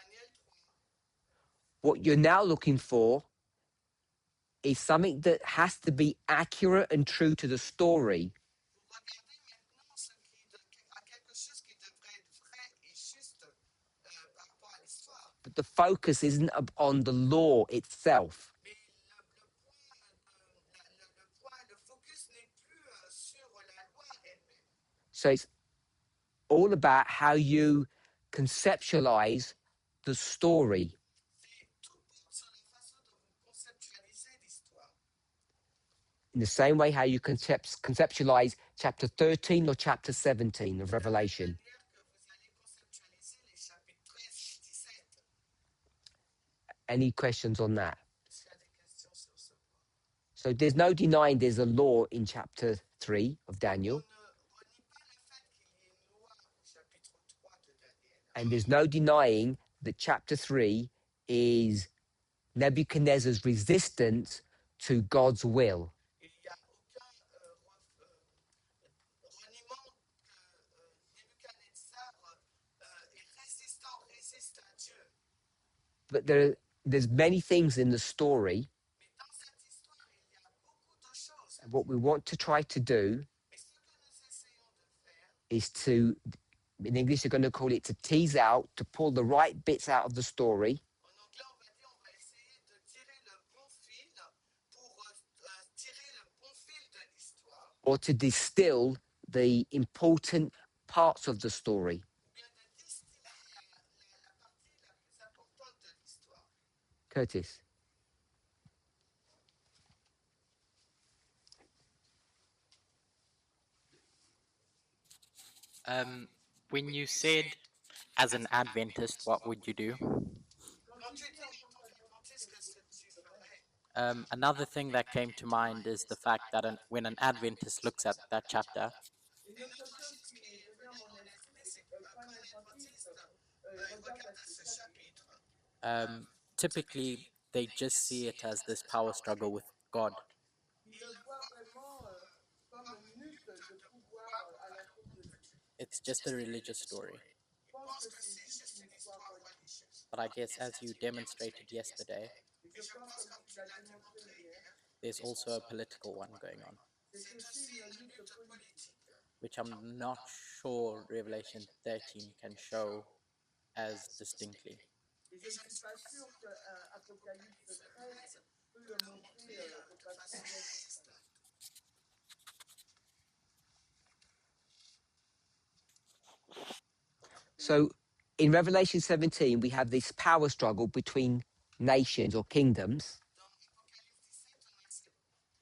what you're now looking for is something that has to be accurate and true to the story, vous regardez maintenant quelque chose qui devrait être vrai et juste par rapport à l'histoire. but the focus isn't on the law itself. Mais le point, le focus n'est plus sur So it's all about how you conceptualize the story. C'est tout porte sur la façon dont vous conceptualisez l'histoire. In the same way how you conceptualize chapter 13 or chapter 17 of De la même Revelation. manière que vous allez conceptualiser les chapitres 13 et 17. Any questions on that? Est-ce qu'il y a des questions sur ce point? So there's no denying there's a law in chapter 3 of On Daniel, ne renie pas le fait qu'il y ait une loi au chapitre 3 de Daniel. and there's no denying that chapter 3 is Nebuchadnezzar's resistance to God's will. Et il n'y a aucun reniement que Nebuchadnezzar résiste à Dieu. But there's many things in the story, Mais dans cette histoire, il y a beaucoup de choses. and what we want to try to do Et ce que nous essayons de faire, is to, in English, they're going to call it to tease out, to pull the right bits out of the story, en anglais, on va dire, on va essayer de tirer le bon fil pour tirer le bon fil de l'histoire, or to distill the important parts of the story. ou bien de distiller la partie la plus importante de l'histoire. Curtis. When you said, as an Adventist, what would you do? Quand tu dis en tant qu'adventiste, qu'est-ce que tu ferais? Another thing that came to mind is the fact that when an Adventist looks at that chapter, Une autre chose qui est venue à mon esprit, c'est que quand un adventiste regarde à ce chapitre, typically they just see it as this power struggle with God. il le voit vraiment comme une lutte de pouvoir alentour de Dieu. It's just a religious story. Il pense que c'est juste une histoire religieuse. But I guess as you demonstrated yesterday, Et je pense, comme tu l'as démontré hier, there's also a political one going on, c'est aussi une lutte politique which I'm not sure Revelation 13 can show as distinctly. et je ne suis pas sûr que Apocalypse 13 peut le montrer de façon nette. So in Revelation 17, we have this power struggle between nations or kingdoms. Dans Apocalypse 17, on a cette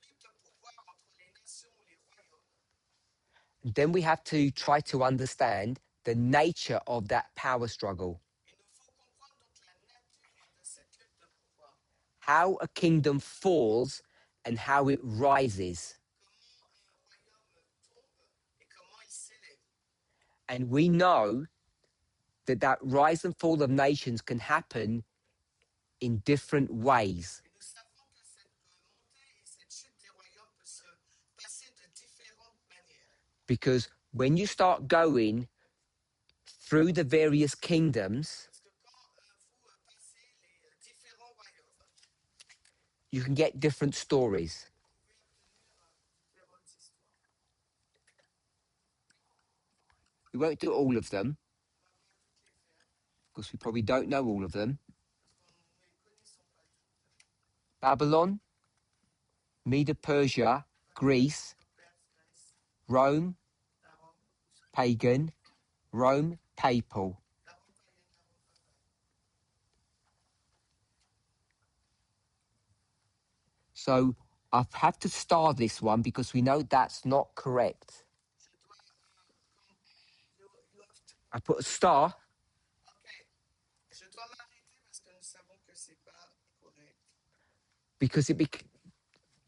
lutte de pouvoir entre les nations ou les royaumes. Then we have to try to understand the nature of that power struggle. Il nous faut comprendre donc la nature de cette lutte de pouvoir. How a kingdom falls and how it rises. Comment un royaume tombe et comment il s'élève. And we know that rise and fall of nations can happen in different ways. Et nous savons que cette montée et cette chute des royaumes peut se passer de différentes manières. Because when you start going through the various kingdoms, Parce que quand vous passez les différents royaumes, you can get different stories. vous pouvez obtenir différentes histoires. We won't do all of them, On va pas toutes les faire because we probably don't know all of them. parce qu'on ne les connaissons pas toutes. Babylon, Medo-Persia, Greece, Perse, Grèce, Rome, la Rome, pagan, Rome, papal. la Rome païenne, la Rome papale. So I have to star this one because we know that's not correct. Je dois, you have to, I put a star ok, je dois m'arrêter parce que nous savons que c'est pas correct. because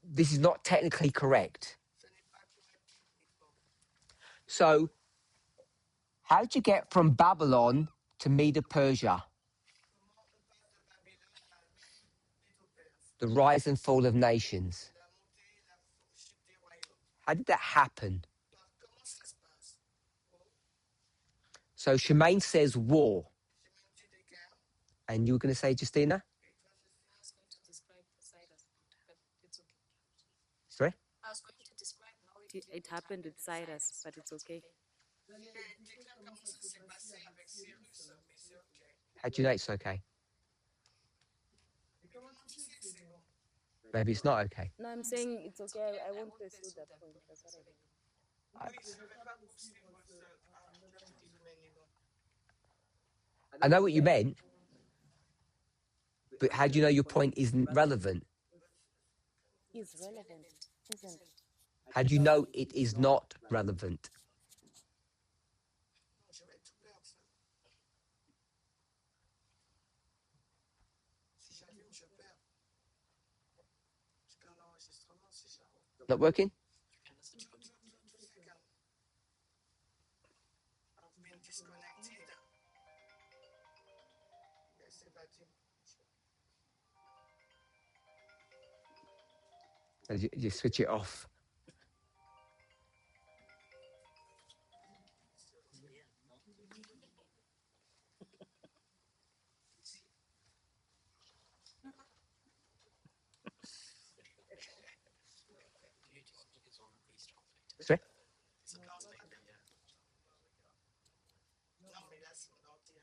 this is not technically correct. Ce n'est pas correct techniquement. So how do you get from Babylon to Medo-Persia? Comment on passe de Babylone à Médo-Perse? The rise and fall of nations. La montée et la chute des royaumes. How did that happen? Comment ça se passe? Oh, So Shemaine says war. j'ai même dit des guerres. And you were going to say, Justina? Et toi, Justina, I was going to describe Cyrus, but it's okay. Sorry? I was going to describe how It happened with Cyrus, but it's okay. j'allais décrire comment ça s'est passé avec Cyrus, mais c'est ok. How do you know it's okay? Et comment tu sais que c'est bon? Maybe it's not okay. No, I'm saying it's okay. I won't pursue that point. That's what I mean. Oui, je ne vais pas poursuivre quelque chose, mais non. I know what you meant, but how do you know your point isn't relevant? Is relevant, isn't. How do you know it is not relevant? Non, je vais tout perdre ça. Si j'allume, je perds. Je perds l'enregistrement si j'allume. Not working? Two seconds. I've been disconnected. Yes, c'est parti. You switch it off. Sorry? C'est pas en train de... Non, mais là, c'est mon ordi.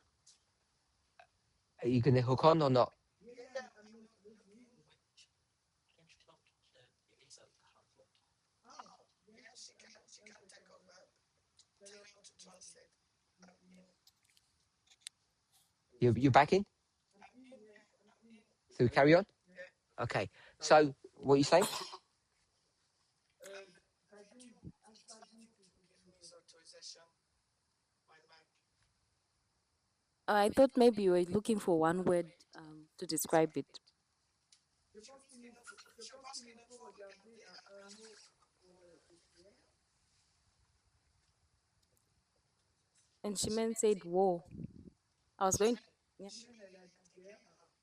Are you going to hook on or not? Yeah. Oh, yeah, she can take over. Tell him to translate. You're back in? So we carry on? Okay. So what are you saying? His authorization. My mic. I thought maybe you were looking for one word to describe it. Je pense qu'il nous faut regarder un mot pour SGA. And Shimen said war. I was going, yeah.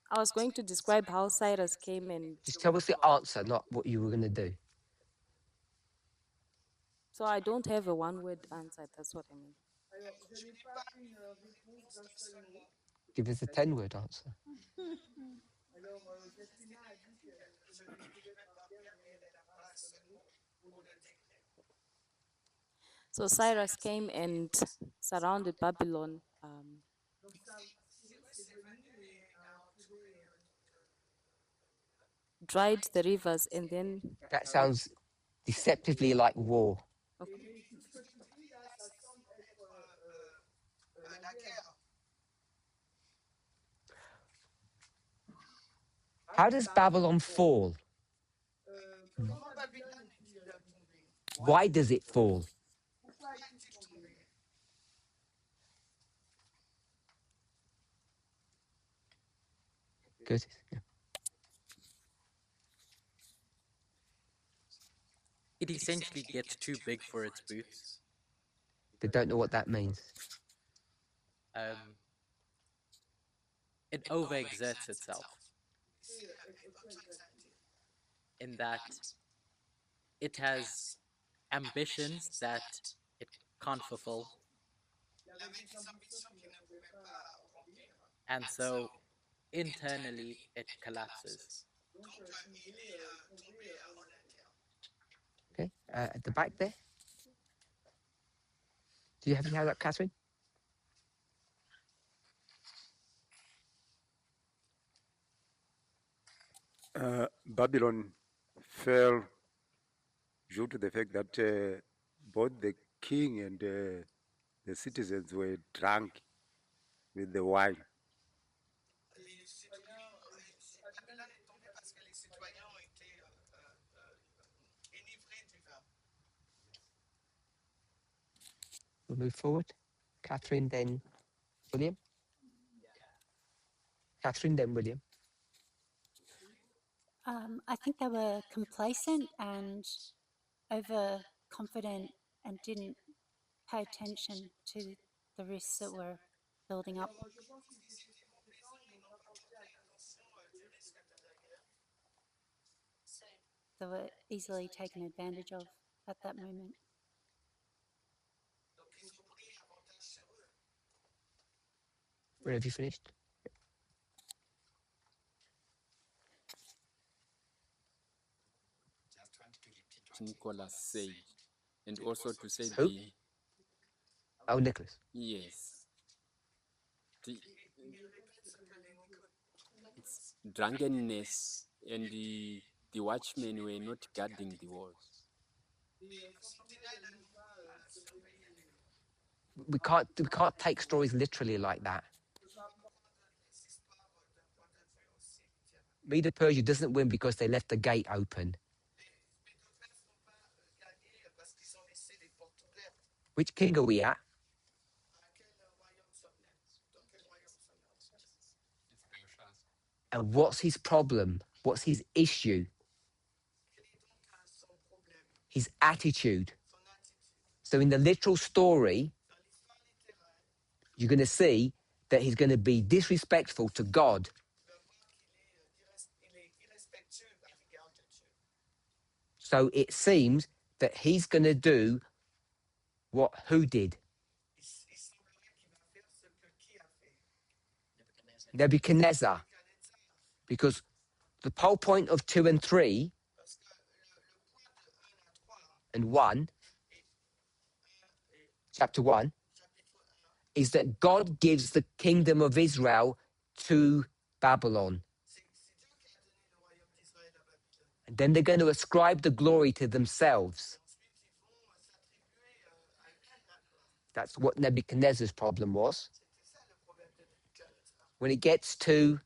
I was going to describe how Cyrus came and Just tell us the answer, not what you were going to do. so I don't have a one word answer. That's what I mean. Alors, je n'ai pas une réponse d'un seul mot. Give us a 10-word answer. Alors, Katrina a dit que je ne pouvais pas dire, mais elle n'a pas un seul mot pour le décrire. So Cyrus came and surrounded Babylon, Donc, Cyrus est venu et a entouré dried the rivers, and then That sounds deceptively like war. et tout ce que tu dis là, ça semble être la guerre. How does Babylon fall? Comment Babylone est-il tombé? Why does it fall? Pourquoi est-il tombé? Good. Yeah. It essentially gets too big for its boots. They don't know what that means. It overexerts itself in that it has ambitions that it can't fulfill. And so internally it collapses. Okay. At the back there. Do you have any hand up, Catherine? Babylon fell due to the fact that both the king and the citizens were drunk with the wine. Babylone est tombée parce que les citoyens ont été enivrés du vin. We'll move forward. Catherine, then William. Catherine, then William. I think they were complacent and overconfident and didn't pay attention to the risks that were building up. Je pense qu'ils étaient complaisants, ils n'ont pas porté attention du risque de la guerre. They were easily taken advantage of at that moment. Donc ils ont pris avantage sur eux. Where have you finished? Nicholas said, and also to say Who? the Oh, Nicholas. yes, it's drunkenness, and the watchmen were not guarding the walls. Et son dîner, elle n'allait pas we can't take stories literally like that. On doit prendre les histoires d'un point de vue aussi littéral. Medo Persia doesn't win because they left the gate open. Les Médo-Perses n'ont pas gagné parce qu'ils ont laissé les portes ouvertes. Which king are we at? À quel royaume sommes-nous? Dans quel royaume sommes-nous? It's Belshazzar. And what's his problem? What's his issue? Quel est donc son problème? His attitude. Son attitude. So in the literal story, Dans l'histoire littérale, you're going to see that he's going to be disrespectful to God. tu vas voir qu'il est irrespectueux à l'égard de Dieu. So it seems that he's going to do what who did? Il semblerait qu'il va faire ce que qui a fait? Nebuchadnezzar. Nebuchadnezzar. Because the whole point of 2 and 3 Parce que le point de 1 à 3 and 1, et chapter 1, chapitre 1, is that God gives the kingdom of Israel to Babylon. c'est Dieu qui a donné le royaume d'Israël à Babylone. And then they're going to ascribe the glory to themselves. Ensuite, ils vont s'attribuer à eux-mêmes la gloire. That's what Nebuchadnezzar's problem was. C'était ça le problème de Nebuchadnezzar. When it gets to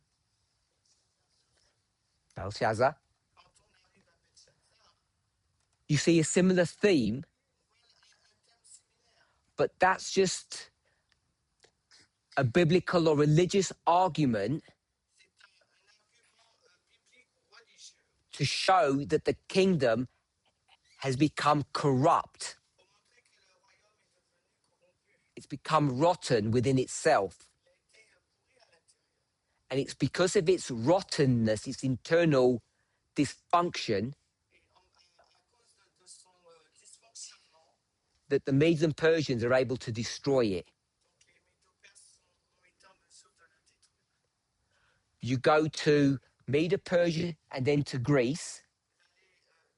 Belshazzar, Quand on arrive à Belshazzar, you see a similar theme, on voit un thème similaire. but that's just a biblical or religious argument C'est un argument biblique ou religieux to show that the kingdom has become corrupt. pour montrer que le royaume est devenu corrompu. It's become rotten within itself. Il a été pourri à l'intérieur. And it's because of its rottenness, its internal dysfunction, Et à cause de son dysfonctionnement, that the Medes and Persians are able to destroy it. donc les Médo-Perses ont été en mesure de le détruire. You go to Medo-Persia and then to Greece, Vous allez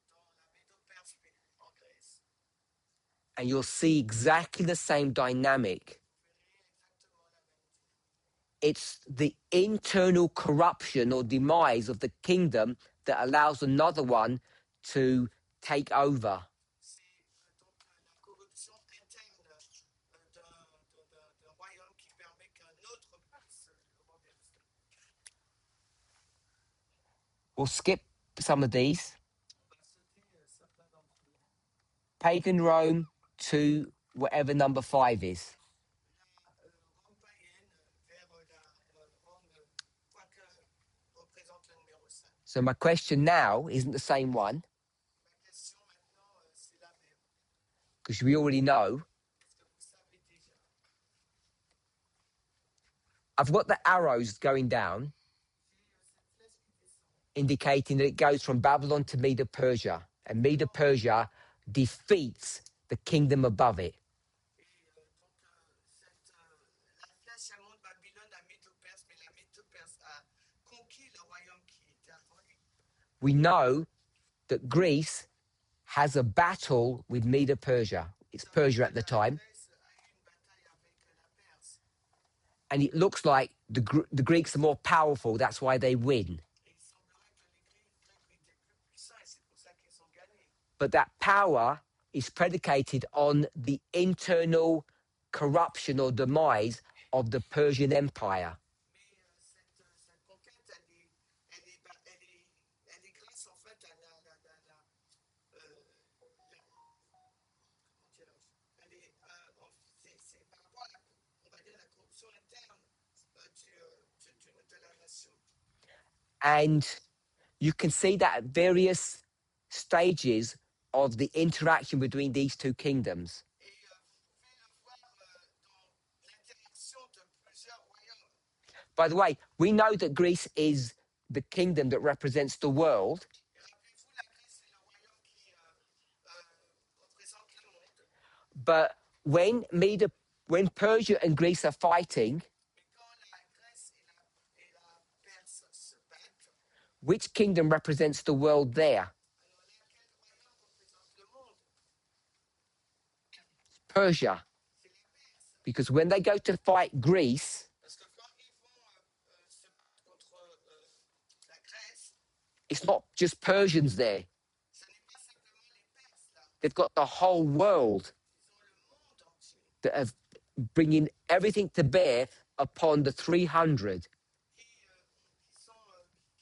dans la Médo-Perse puis en Grèce, and you'll see exactly the same dynamic. vous verrez exactement la même dynamique. It's the internal corruption or demise of the kingdom that allows another one to take over. C'est donc la corruption interne d'un royaume qui permet qu'un autre puisse le renverser. We'll skip some of these. On va sauter certains d'entre eux. Pagan Rome to whatever number 5 is. La Rome païenne vers la Rome, quoique représente le numéro 5. So my question now isn't the same one, Ma question maintenant, c'est la même. because we already know. Est-ce que vous savez déjà? I've got the arrows going down, J'ai cette flèche qui descend, indicating that it goes from Babylon to Medo-Persia, and Medo-Persia defeats the kingdom above it. et donc la flèche elle monte Babylone à Médo-Perse, mais la Médo-Perse a conquis le royaume qui était avant lui. We know that Greece has a battle with Medo-Persia. It's Persia at the time. La Grèce a eu une bataille avec la Perse, And it looks like the Greeks are more powerful. That's why they win. et il semblerait que les Grecs étaient plus puissants, et c'est pour ça qu'ils ont gagné. But that power is predicated on the internal corruption or demise of the Persian Empire. Mais cette conquête, elle est grâce en fait à comment dirais-je, c'est par rapport à on va dire, la corruption interne de la nation. And you can see that at various stages of the interaction between these two kingdoms. Et vous pouvez le voir dans l'interaction de plusieurs royaumes. By the way, we know that Greece is the kingdom that represents the world, Et rappelez-vous, la Grèce, c'est le royaume qui représente le monde. but when Persia and Greece are fighting, Mais quand la Grèce et la Perse se battent, which kingdom represents the world there? alors là, quel royaume représente le monde? Persia. C'est la Perse. Because when they go to fight Greece, Parce que quand ils vont se battre contre la Grèce, it's not just Persians there. ce n'est pas simplement les Perses là. They've got the whole world Ils ont le monde entier that have bringing everything to bear upon the 300.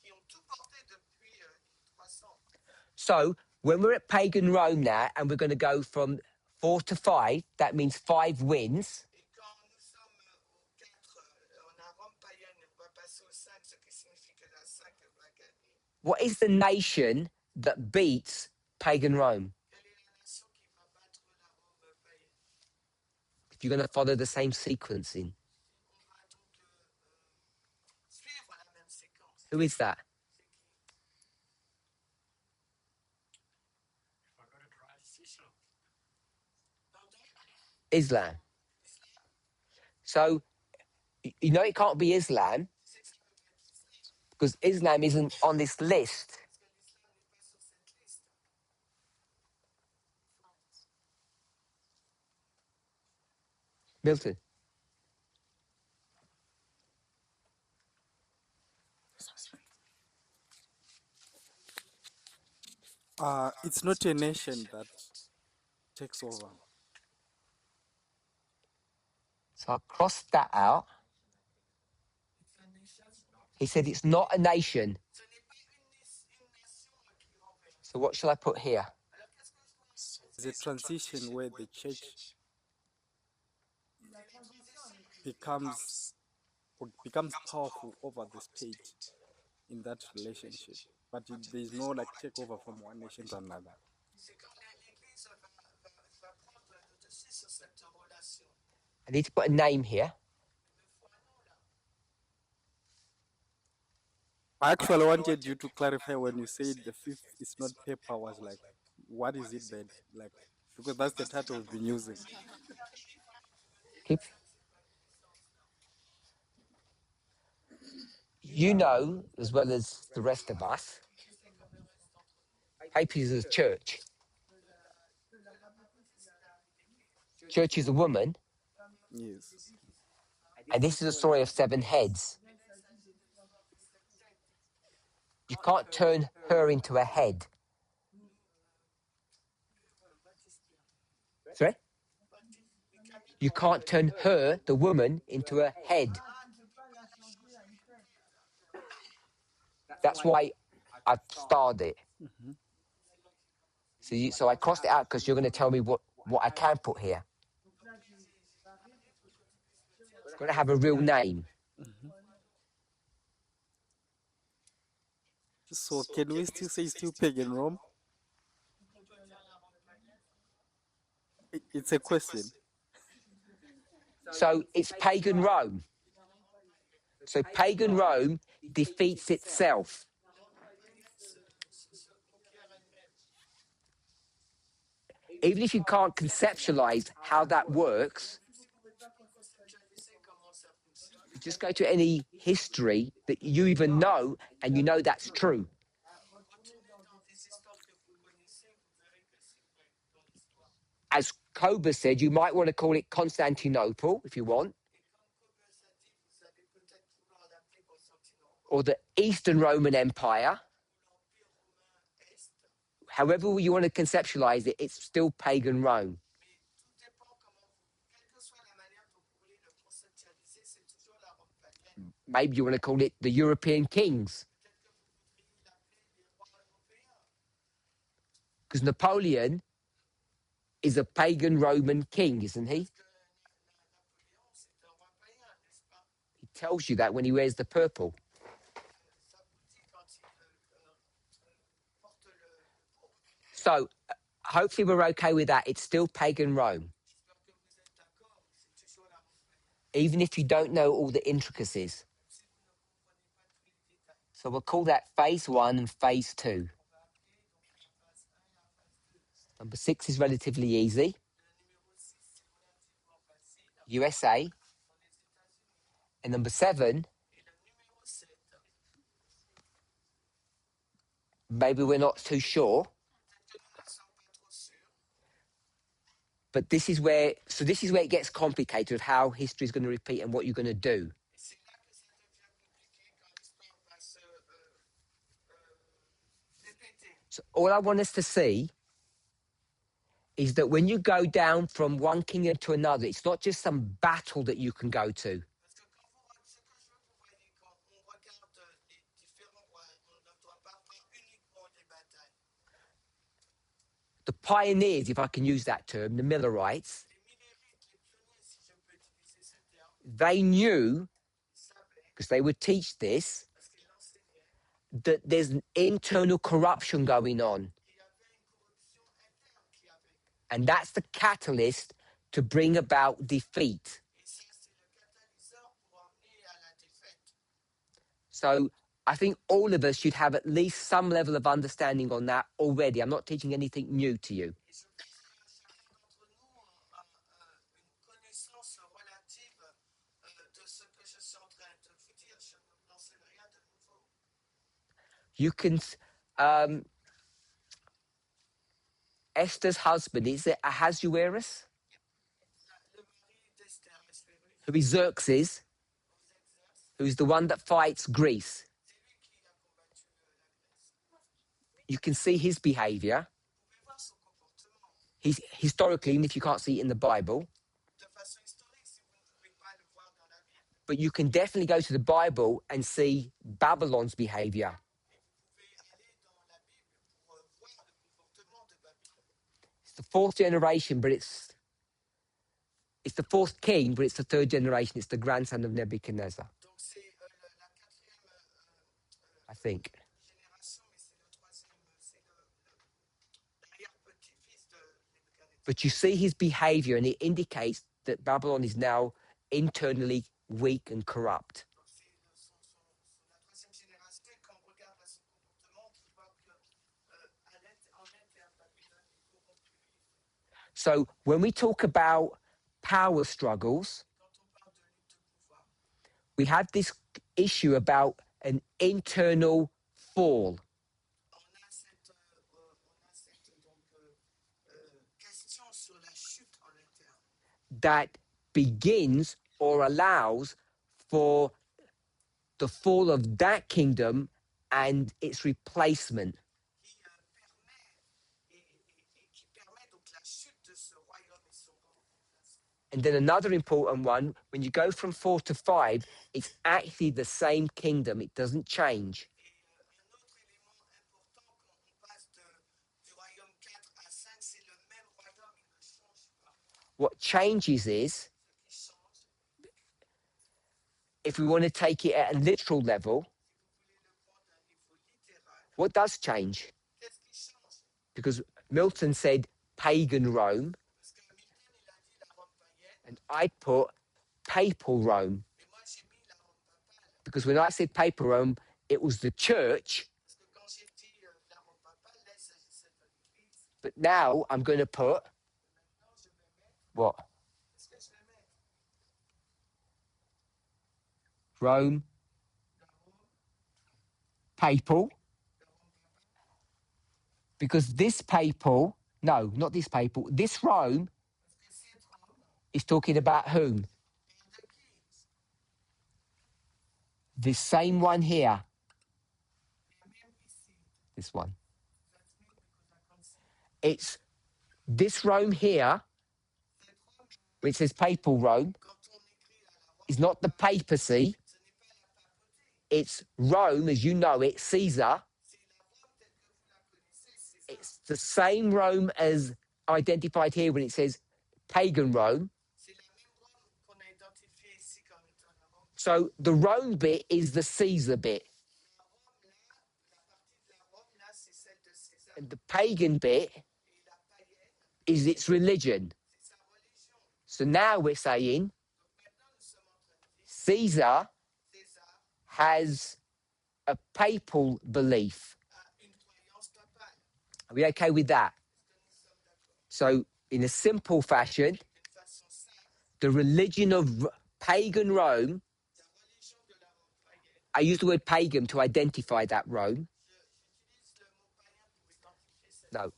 qui ont tout porté depuis 300. So when we're at pagan Rome now, and we're going to go from 4 to 5, that means 5 wins. Et quand nous sommes au 4, on a Rome païenne, on va passer au 5, ce qui signifie que la 5 va gagner. What is the nation that beats pagan Rome? Quelle est la nation qui va battre la Rome païenne? If you're going to follow the same sequencing, On va donc suivre la même séquence. who is that? C'est qui? Pardon? Islam. So you know it can't be Islam Tu sais que ça peut pas être l'islam, because Islam isn't on this list. parce que l'islam n'est pas sur cette liste. Milton. It's not a nation that takes over. So I crossed that out. He said it's not a nation. Ce n'est pas une nation qui renverse. So what shall I put here? Alors qu'est-ce que je dois There's a transition where the church becomes powerful over the state in that relationship, but there's no like takeover from one nation to another. C'est quand l'Église va prendre le dessus sur cette relation. I need to put a name here. Il me faut un nom là. I actually wanted you to clarify when you said the fifth is not paper. I was like, what is it then? Like, because that's the title we've been using. Keep. You know, as well as the rest of us, paper is a church. Church is a woman, Yes. and this is a story of 7 heads. You can't turn her into a head. Sorry? You can't turn her, the woman, into a head. That's why I starred it. So I crossed it out because you're going to tell me what I can put here. It's going to have a real name. So can we still say still pagan Rome? It's a question. So it's pagan Rome. So pagan Rome defeats itself. Even if you can't conceptualize how that works, just go to any history that you even know and you know that's true. As Koba said, you might want to call it Constantinople if you want, or the Eastern Roman Empire. However you want to conceptualize it, it's still pagan Rome. Maybe you want to call it the European kings. Because Napoleon is a pagan Roman king, isn't he? He tells you that when he wears the purple. So hopefully we're okay with that. It's still pagan Rome. Even if you don't know all the intricacies. So we'll call that phase 1 and phase 2. Number 6 is relatively easy. USA. And number 7, maybe we're not too sure. But this is where it gets complicated of how history is going to repeat and what you're going to do. So all I want us to see is that when you go down from one kingdom to another, it's not just some battle that you can go to. Parce que quand ce que je veux que vous voyez, quand on regarde les différents royaumes, on ne doit pas voir uniquement des batailles. The pioneers, if I can use that term, the Millerites, Les millérites, les pionniers, si je peux utiliser ce terme, they knew, ils savaient, because they would teach this, parce qu'ils l'enseignaient, that there's an internal corruption going on. qu'il y avait une corruption interne qui avait lieu. And that's the catalyst to bring about defeat. Et ça, c'est le catalyseur pour amener à la défaite. So I think all of us should have at least some level of understanding on that already. I'm not teaching anything new to you. Et je pense que chacun d'entre nous a une connaissance relative de ce que je suis en train de vous dire. Je ne n'enseigne rien de nouveau. You can, Esther's husband, is it Ahasuerus? Le mari d'Esther, Espérus, Who is Xerxes, aux exerces, who's the one that fights Greece. c'est lui qui a combattu la Grèce. You can see his behavior. Vous pouvez voir son comportement He's historically, even if you can't see it in the Bible, de façon historique si vous ne pouvez pas le voir dans la Bible. but you can definitely go to the Bible and see Babylon's behavior. Et vous pouvez aller dans la Bible pour voir le comportement de Babylone. It's the fourth generation, but it's the fourth king, but it's the third generation. It's the grandson of Nebuchadnezzar, Donc c'est la quatrième I think. génération, mais c'est le troisième, c'est l'arrière-petit-fils de Nebuchadnezzar. But you see his behavior, and it indicates that Babylon is now internally weak and corrupt. Donc c'est la troisième génération. Et quand on regarde à son comportement, on voit qu'en interne, Babylone est corrompue. So when we talk about power struggles, Quand on parle de lutte de pouvoir, we have this issue about an internal fall. on a cette donc, question sur la chute en interne That begins or allows for the fall of that kingdom and its replacement. qui permet et qui permet donc la chute de ce royaume et son remplacement. And then another important one, when you go from 4 to 5, it's actually the same kingdom. It doesn't change. Et un autre élément important quand on passe du royaume 4 à 5, c'est le même royaume, il ne change pas. What changes is, Ce qui change, if we want to take it at a literal level, si vous voulez le prendre à un niveau littéral, what does change? qu'est-ce qui change? Because Milton said pagan Rome, Parce que Milton, il a dit la Rome païenne, and I put papal Rome. mais moi j'ai mis la Rome papale. Because when I said papal Rome, it was the church, Parce que quand j'ai dit la Rome papale, là il s'agissait de l'Église. but now I'm going to put Maintenant je vais mettre, what? qu'est-ce que je vais mettre? Rome La Rome, papal. la Rome papale. Because this papal, no, not this papal, this Rome Parce que cette Rome, is talking about whom? parle de qui? This same one here, Et même ici, this one. that's me because I can't see. It's this Rome here, Cette Rome, where it says papal Rome, quand on écrit là, la Rome, is not the papacy. ce n'est pas la papauté. It's Rome, as you know it, Caesar. C'est la Rome telle que vous la connaissez, c'est ça. It's the same Rome as identified here when it says pagan Rome. C'est la même Rome qu'on a identifiée ici comme étant la Rome. So the Rome bit is the Caesar bit, La Rome là, la partie de la Rome là, c'est celle de César. and the pagan bit Et la païenne, is its religion. c'est sa religion. So now we're saying Donc maintenant, nous sommes en train de dire Caesar César has a papal belief. a une croyance papale. Are we okay with that? Est-ce que nous sommes d'accord? So, in a simple fashion, D'une façon simple, the religion of pagan Rome, la religion de la Rome païenne, I use the word pagan to identify that Rome. j'utilise le mot païen pour identifier cette No.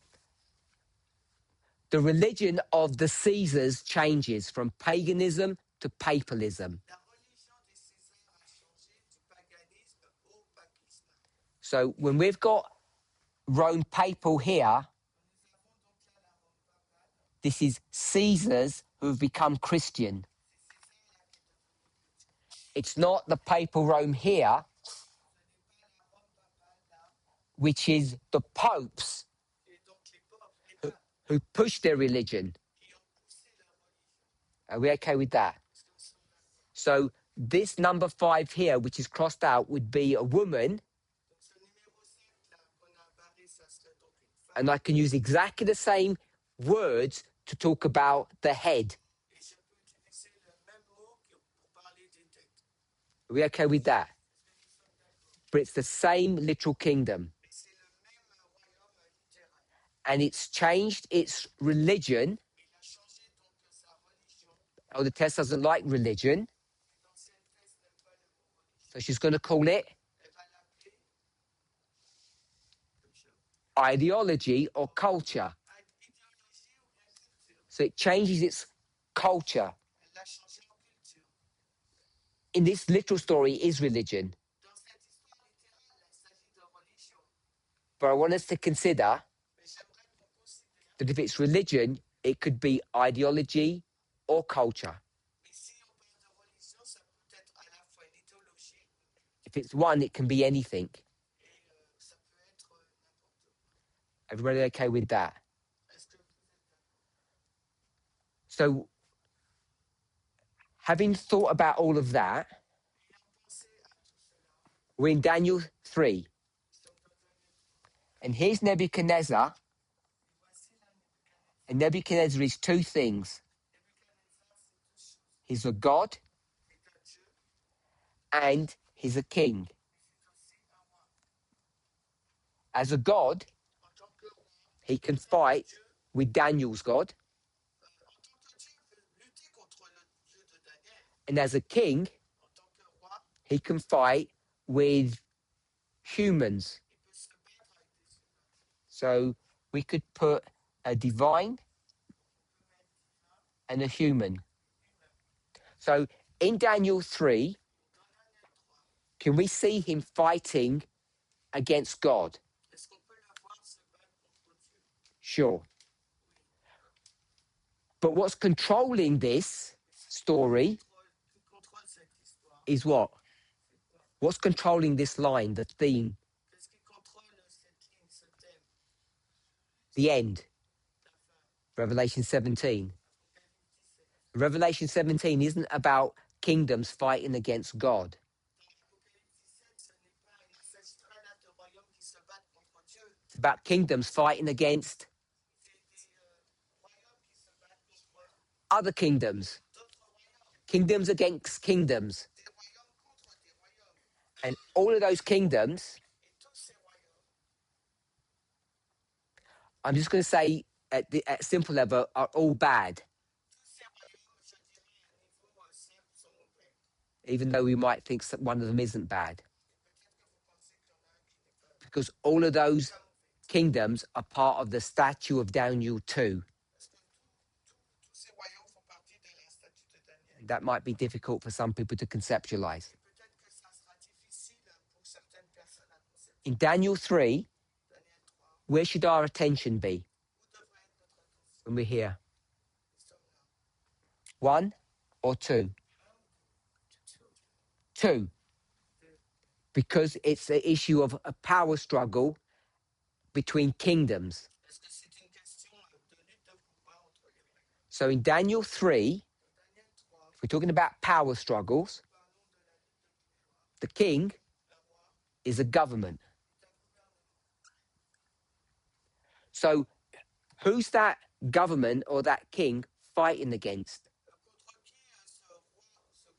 The religion of the Caesars changes from paganism to papalism. La religion des Césars a changé du paganisme au papisme. So, when we've got Rome papal here, Nous avons donc là la Rome papale, This is Caesars who have become Christian. It's not the papal Rome here, which is the popes Et donc les popes, les papes who push their religion. qui ont poussé leur religion. Are we okay with that? Est-ce que nous sommes d'accord? So this number 5 here, which is crossed out, would be a woman, Donc ce numéro 7 là qu'on a barré, ça serait donc une femme. and I can use exactly the same words to talk about the head. Et je peux utiliser le même mot pour parler des têtes. Are we okay with that? Est-ce que nous sommes d'accord? But it's the same literal kingdom. Mais c'est le même royaume littéral. And it's changed its religion. Il a changé donc sa religion. Oh, the test doesn't like religion. L'ancienne Thèse n'aime pas le mot religion. So she's going to call it Elle va l'appeler comme chose. ideology or culture. Idéologie ou bien culture. So it changes its culture. Elle l'a changé en culture. In this literal story is religion. Dans cette histoire littérale, il s'agit de religion. But I want us to consider Mais j'aimerais qu'on considère, that if it's religion, it could be ideology or culture. mais si on parle de religion, ça peut être à la fois une idéologie If it's one, it can be anything. et ça peut être n'importe quoi. Everybody okay with that? Est-ce que vous êtes d'accord? So, having thought about all of that, Ayant pensé à tout cela, we're in Daniel 3. nous sommes dans Daniel 3. And here's Nebuchadnezzar. Et voici la Nebuchadnezzar. And Nebuchadnezzar is two things. Nebuchadnezzar, c'est deux choses. He's a god C'est un Dieu, and he's a king. mais c'est aussi un roi. As a god, En tant que roi, he can fight Dieu, with Daniel's God. en tant que Dieu peut lutter contre le Dieu de Daniel. And as a king, En tant que roi, he can fight with humans. il peut se battre avec des humains. So we could put a divine On peut mettre divin and a human. et humain. So in Daniel 3, Dans Daniel 3, can we see him fighting against God? est-ce qu'on peut le voir se battre contre Dieu? Sure. Oui. But what's controlling this story Qui contrôle cette histoire? is what? C'est quoi? What's controlling this line, the theme, Qu'est-ce qui contrôle cette ligne, ce thème? the end? La fin. Revelation 17. Apocalypse 17. Revelation 17 isn't about kingdoms fighting against God. Dans Apocalypse 17, ce n'est pas une s'agit pas là de royaumes qui se battent contre Dieu. It's about kingdoms fighting against C'est des royaumes qui se battent contre other kingdoms, d'autres royaumes. kingdoms against kingdoms. Des royaumes contre des royaumes. And all of those kingdoms, Et tous ces royaumes, I'm just going to say at simple level, are all bad, tous ces royaumes, je dirais à niveau simple, sont mauvais. even though we might think one of them isn't bad. Et peut-être que vous pensez qu'il y en a un qui n'est pas Because all of those mauvais. kingdoms are part of the statue of Daniel 2. Parce que tous ces royaumes font partie de la statue de Daniel. That might be difficult for some people to conceptualize. Et peut-être que ça sera difficile pour certaines personnes à conceptualiser. In Daniel 3, Daniel 3, where should our attention be où devrait être notre attention? when we're here? Nous sommes là. 1 or 2? 2. Because it's an issue of a power struggle between kingdoms. Parce que c'est une question de lutte de pouvoir entre les royaumes. So in Daniel 3, Dans Daniel 3, if we're talking about power struggles, parlons de la lutte de pouvoir. the king Le roi is a government. est un gouvernement. So who's that government or that king fighting against? Contre qui ce roi ou ce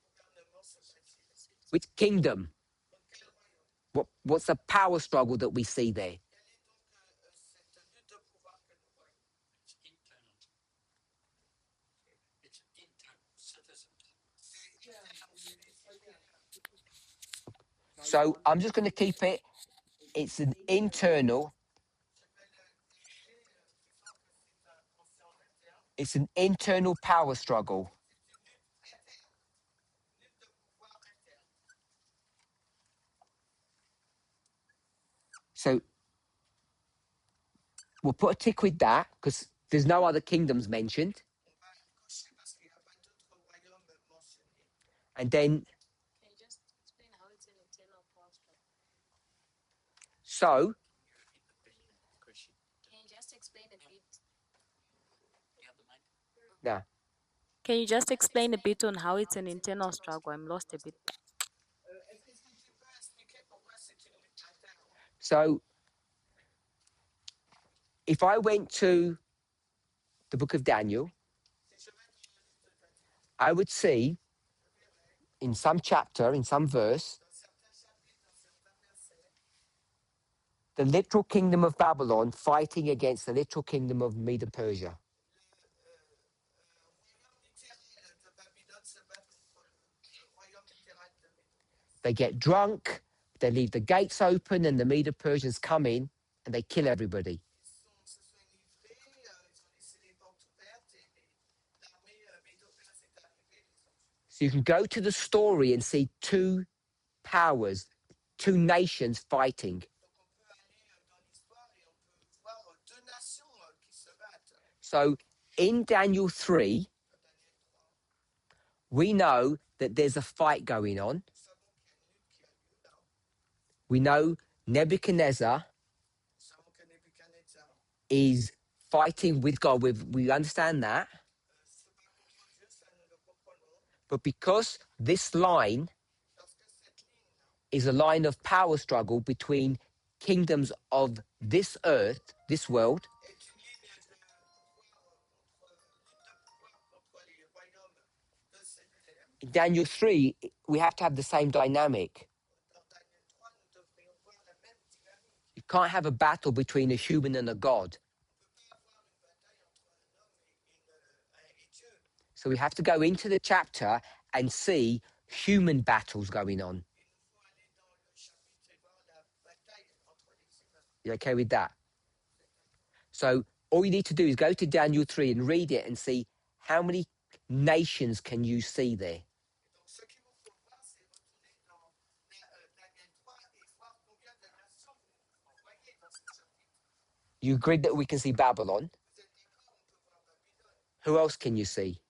gouvernement se fait-il? Which kingdom? Contre quel royaume? What's the power struggle that we see there? Quelle est donc cette lutte de pouvoir que nous voyons? It's internal. It's internal. Citizen. C'est interne, c'est interne. So I'm just going to keep it. It's an internal. Je vais le laisser, disons que c'est un conscient interne. It's an internal power struggle. C'est une lutte interne, une lutte de pouvoir interne. So we'll put a tick with that because There's no other kingdoms mentioned. On va cocher parce qu'il n'y a pas d'autres royaumes mentionnés. And then, Can you just explain how it's an internal power struggle? so Can you repeat the question? Can you just explain a bit? Do you have the mic? now, Can you just explain a bit on how it's an internal struggle? I'm lost a bit. Est-ce que tu peux expliquer pourquoi c'est une lutte interne? so if I went to the book of Daniel, Si je vais dans le livre de Daniel, I would see je verrai in some chapter, in some verse, dans certains chapitres, dans certains versets, the literal kingdom of Babylon fighting against the literal kingdom of Medo Persia. royaume littéral de Babylone se bat contre le royaume littéral de Médo-Perse. They get drunk, they leave the gates open, and the Medo Persians come in and they kill everybody. Ils se sont enivrés, ils ont laissé les portes ouvertes et l'armée Médo-Perse est arrivée et les ont tués. So you can go to the story and see two powers, two nations fighting. Donc on peut aller dans l'histoire et on peut voir deux nations qui se battent. So in Daniel 3, Dans Daniel 3, we know that there's a fight going on. nous savons qu'il y a une lutte qui a lieu là. We know Nebuchadnezzar Nous savons que Nebuchadnezzar is fighting with God. We understand that. se bat contre Dieu, ça nous le comprenons. But because this line Parce que cette ligne is a line of power struggle between kingdoms of this earth, this world, est une ligne de pouvoir contre les royaumes de cette terre. in Daniel 3, we have to have the same dynamic. Dans Daniel 3, nous devrions voir la même dynamique. You can't have a battle between a human and a God. On ne peut pas avoir une bataille entre un homme et Dieu. So we have to go into the chapter and see human battles going on. Il nous faut aller dans le chapitre et voir la bataille entre les humains. You okay with that? So all you need to do is go to Daniel 3 and read it and see how many nations can you see there. Et donc, ce qu'il vous faut voir, c'est retourner dans Daniel 3 et voir combien de nations vous voyez dans ce chapitre. You agreed that we can see Babylon. Vous êtes d'accord, on peut voir Babylone. Who else can you see Mais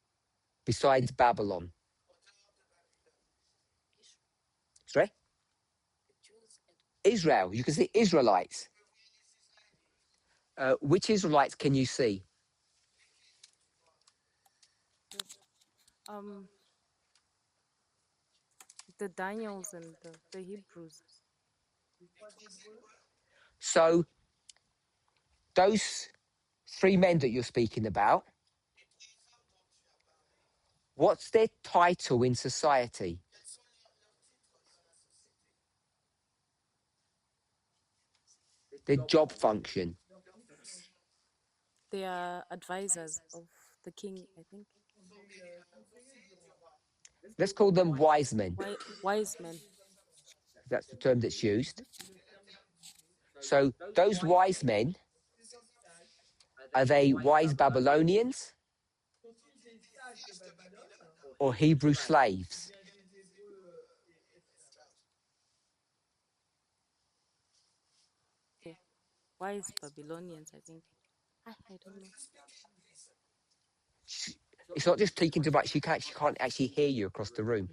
qui d'autre pouvez-vous voir besides Babylon? en dehors de Babylone? Sorry? The Jews and Israel. You can see Israelites. Vous pouvez voir les Israélites. Which Israelites can you see? The Daniels and the Hebrews. So those three men that you're speaking about, Les trois hommes dont tu as parlé, what's their title in society? quels sont leurs titres dans la société? Their job function? They are advisors of the king, I think. Let's call them wise men. Wise men. That's the term that's used. So those wise men, are they wise Babylonians Fils de Babylone, or Hebrew slaves? des Hébreux esclaves. Wise Babylonians, I think. I don't know. Expliquez, please. It's not just speaking too much. She can't actually hear you across the room.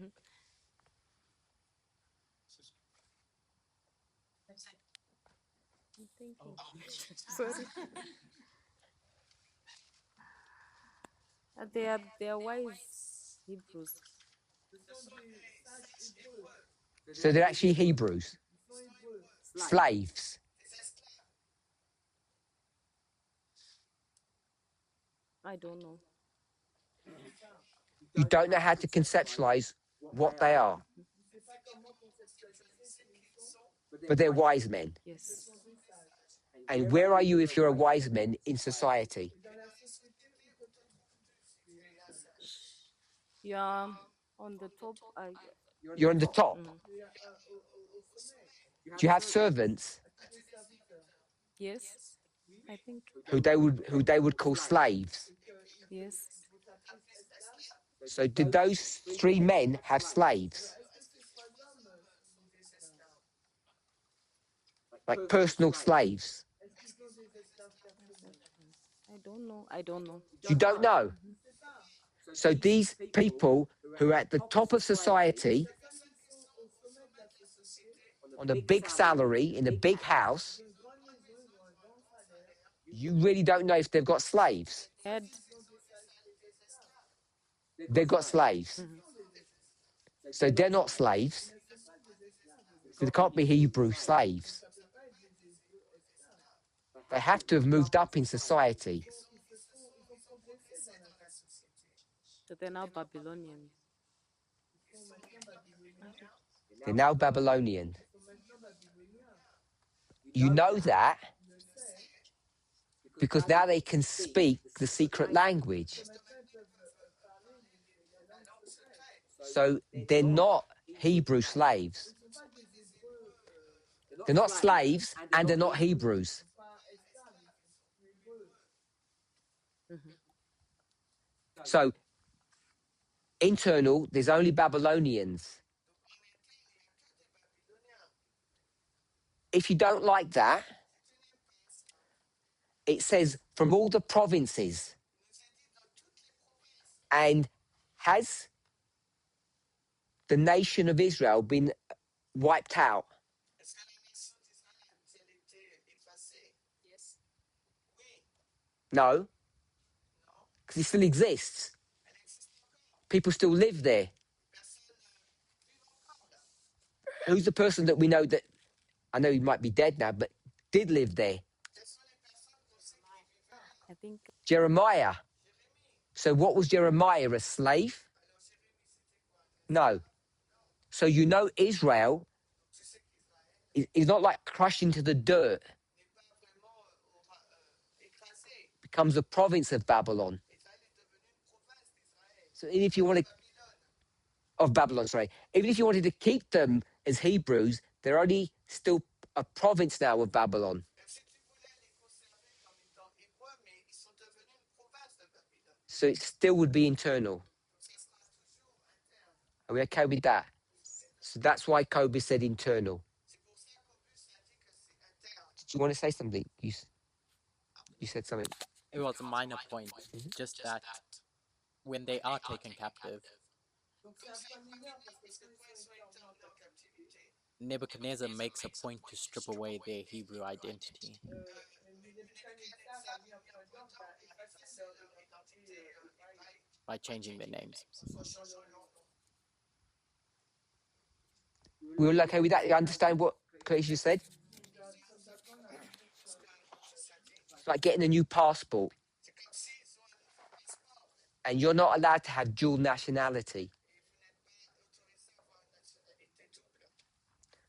I'm thinking. Sorry. They are wise Hebrews. So they're actually Hebrews, slaves. Des esclaves. I don't know. You don't know how to conceptualize what they are, but they're wise men. Yes. And where are you if you're a wise man in society? You are on the top. You're on the top. Mm. Do you have servants Yes, I think. who they would call slaves? Yes. So did those three men have slaves? Like personal slaves? don't know. I don't know. You don't know. C'est ça. So these people who are at the top of society, Les personnes qui sont au sommet de la société, on a big salary, in a big house, ils ont une grande maison, ils ont un grand salaire. you really don't know if they've got slaves. Had Ils ont des esclaves. They've got slaves. Ils ont des esclaves. So they're not slaves. Mais ce pas des esclaves. So they can't be Hebrew slaves. Ça peut pas être des Hébreux esclaves. They have to have moved up in society. Ils ont progressé dans la société. so they're now Babylonians. Ils sont maintenant babyloniens. They're now Babylonian. Ils sont maintenant babyloniens. You know that Ils le savent. because now they can speak the secret language. Maintenant, ils peuvent parler les langues secrètes. So they're not Hebrew slaves. Ils ne sont pas des Hébreux. They're not slaves and they're not Hebrews. Ils ne sont pas esclaves. Ils sont Hébreux. So internal, there's only Babylonians. If you don't like that, it says from all the provinces. And has the nation of Israel been wiped out? Est-ce que la nation d'Israël a-t-elle été effacée? Yes. Oui. No, Non. because it still exists. Elle existe encore. People still live there. Personne vit encore là. Who's the person that we know that, I know he might be dead now, but did live there? Quelles sont les personnes qu'on sait qui vivent là? I think Jeremiah. Jérémie. So what was Jeremiah, a slave? Alors Jérémie, c'était quoi? No. So you know Israel Donc tu sais qu'Israël is not like crushed into the dirt, n'est pas vraiment écrasé. becomes a province of Babylon. Israël est devenu une province d'Israël. So even if you want to, Babylone. of Babylon, sorry, even if you wanted to keep them as Hebrews, they're only still a province now of Babylon. Même si tu voulais les conserver comme étant hébreux, mais ils sont devenus une province de Babylone. So it still would be internal. Donc ça sera toujours interne. Are we okay with that? So that's why Kobe said internal. C'est pour ça qu'Augustin a dit que c'est interne. Did you want to say something? You said something. It was a minor point, just that when they are taken captive, Donc c'est un point mineur parce que quand ils sont été emmenés en captivité, Nebuchadnezzar makes a point to strip away their Hebrew identity. Nebuchadnezzar a mis un point d'ordre à effacer leur identité hébraïque By changing their names. en changeant leur nom. We all okay with that? You understand what Cleisha said? Nous sommes d'accord avec ce que Augustin dit. It's like getting a new passport, C'est comme s'ils ont un nouveau passeport and you're not allowed to have dual nationality. et vous n'êtes pas autorisé à avoir une nationalité double.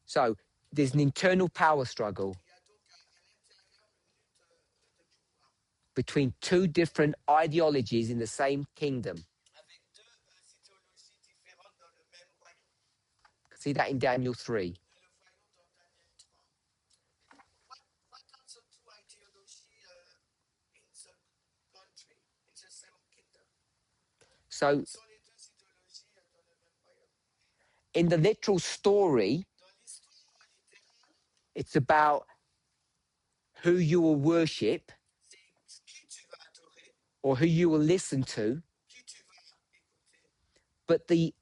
So there's an internal power struggle Il y a donc à l'intérieur une lutte de pouvoir between two different ideologies in the same kingdom. avec deux idéologies différentes dans le même royaume. See that in Daniel 3. Nous le voyons dans Daniel 3. What kinds of two ideology in the country, in the same kingdom? So Quelles sont les deux idéologies dans le même royaume? in the literal story, Dans l'histoire littérale, it's about who you will worship c'est qui tu vas adorer, or who you will listen to, qui tu vas écouter. but the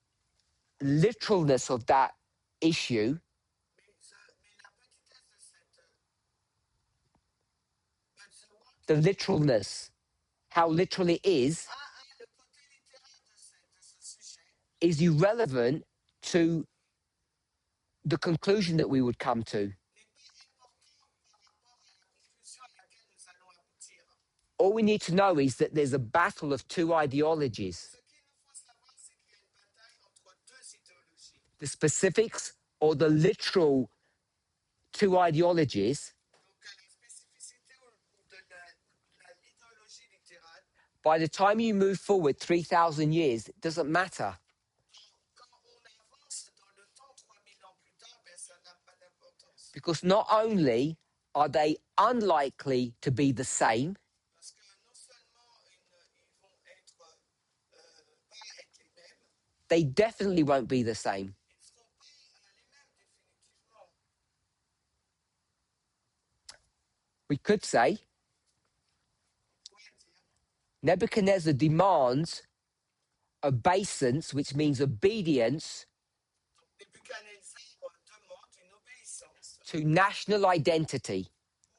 literalness of that issue Mais la petitesse de cette the literalness, how literal it is le côté littéral de ce sujet is irrelevant to the conclusion that we would come to. n'est pas important par rapport à la conclusion à laquelle nous allons aboutir. All we need to know is that there's a battle of two ideologies. Ce qu'il nous faut savoir, c'est qu'il y a une bataille entre deux idéologies. The specifics or the literal two ideologies, Donc, la spécificité de l'idéologie littérale, by the time you move forward 3,000 years, it doesn't matter. quand on avance dans le temps 3000 ans plus tard, ben, ça n'a pas d'importance. Because not only are they unlikely to be the same, Parce que non seulement ils vont être pas être les mêmes, they definitely won't be the same. ils ne seront pas les mêmes définitivement. We could say On pourrait dire Nebuchadnezzar demands obeisance, which means obedience Donc Nebuchadnezzar demande une obéissance to national identity.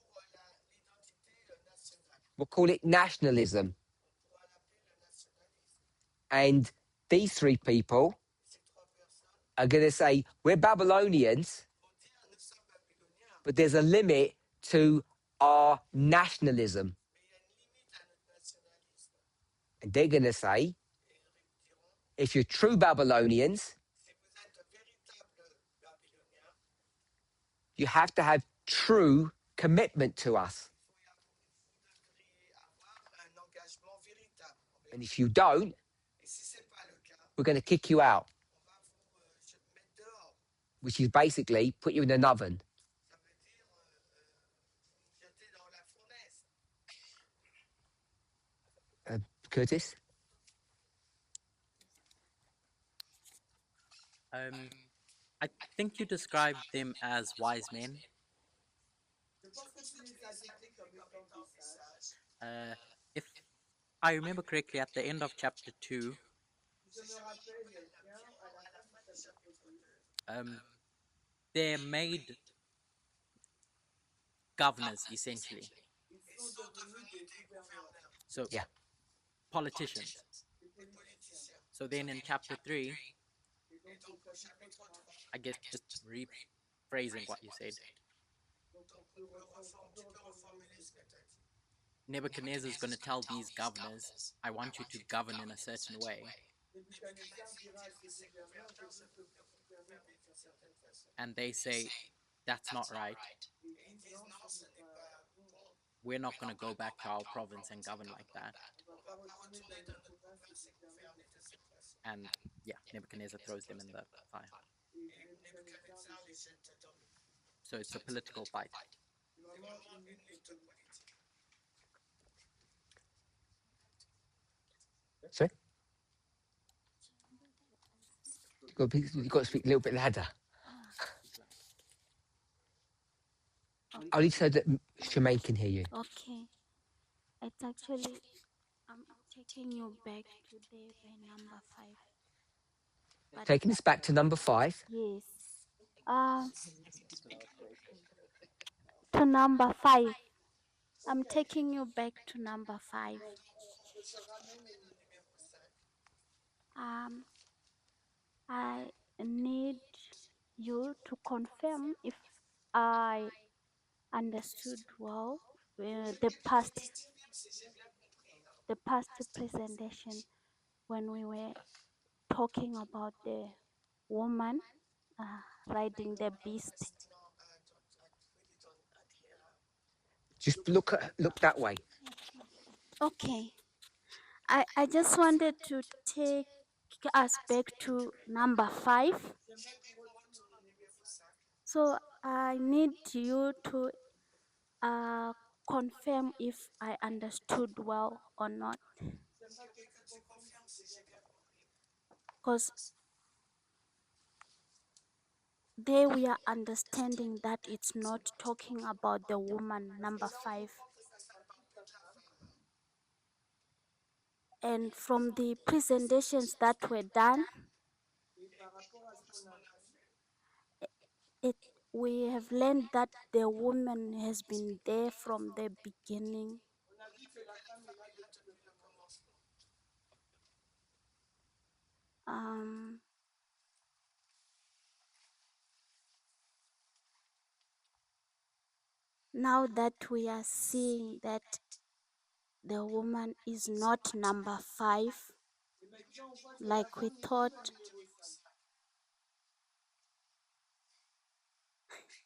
pour l'identité nationale. We'll call it nationalism. On pourra l'appeler le nationalisme. And these three people Ces trois personnes are going to say, we're Babylonians, vont dire nous sommes babyloniens, but there's a limit to our nationalism. mais il y a une limite à notre nationalisme. And they're going to say, Et ils diront if you're true Babylonians, si vous êtes de véritables babyloniens, you have to have true commitment to us. vous devriez avoir un engagement véritable. And if you don't, Et si ce n'est pas le cas, we're going to kick you out, on va vous mettre dehors. which is basically put you in an oven. Ça veut dire vous jeter dans la fournaise. Curtis? I think you described them as wise men. Je pense que tu les as décrits comme étant des sages. If I remember correctly, at the end of chapter 2, Je me rappelle bien à la fin du chapitre 2, they're made governors, essentially. ils sont devenus des gouverneurs, So, Yeah. politicians. des politiciens. So then in chapter 3, Et donc au chapitre 3, I guess just rephrasing what you said, donc on peut reformuler ce que tu as dit. Nebuchadnezzar is going to tell these governors, I want you to govern in a certain way. Nebuchadnezzar dira à ses gouverneurs, je veux que vous gouvernez d'une certaine façon. And they say, that's not right. Et ils disent non, ce n'est pas bon. We're not going to go back to our province and govern like that. On va pas retourner dans notre province et gouverner de cette façon. And yeah, Nebuchadnezzar throws them in the fire. Et Nebuchadnezzar les jette dans le feu. So it's a political fight. C'est vraiment une lutte politique. Sorry? You've got to speak a little bit louder. Only so that Shemaine can hear you. Okay. It's actually, I'm taking you back to the number 5. But Taking us back to number 5. yes. To number 5. I'm taking you back to number 5. Je te ramène au numéro 5. I need you to confirm if I understood well the past Si j'ai bien compris, hein, presentation when we were talking about the woman riding the beast. non, we don't adhere. Just look that way. Okay. I just wanted to take us back to number 5. J'aimerais qu'on retourne au numéro 5. So I need you to confirm if I understood well or not. J'aimerais que tu confirmes si j'ai bien compris. Because there we are understanding that it's not talking about the woman, number 5. And from the presentations that were done, we have learned that the woman has been there from the beginning. On a vu que la femme est là depuis le commencement. Now that we are seeing that the woman is not number 5, like we thought.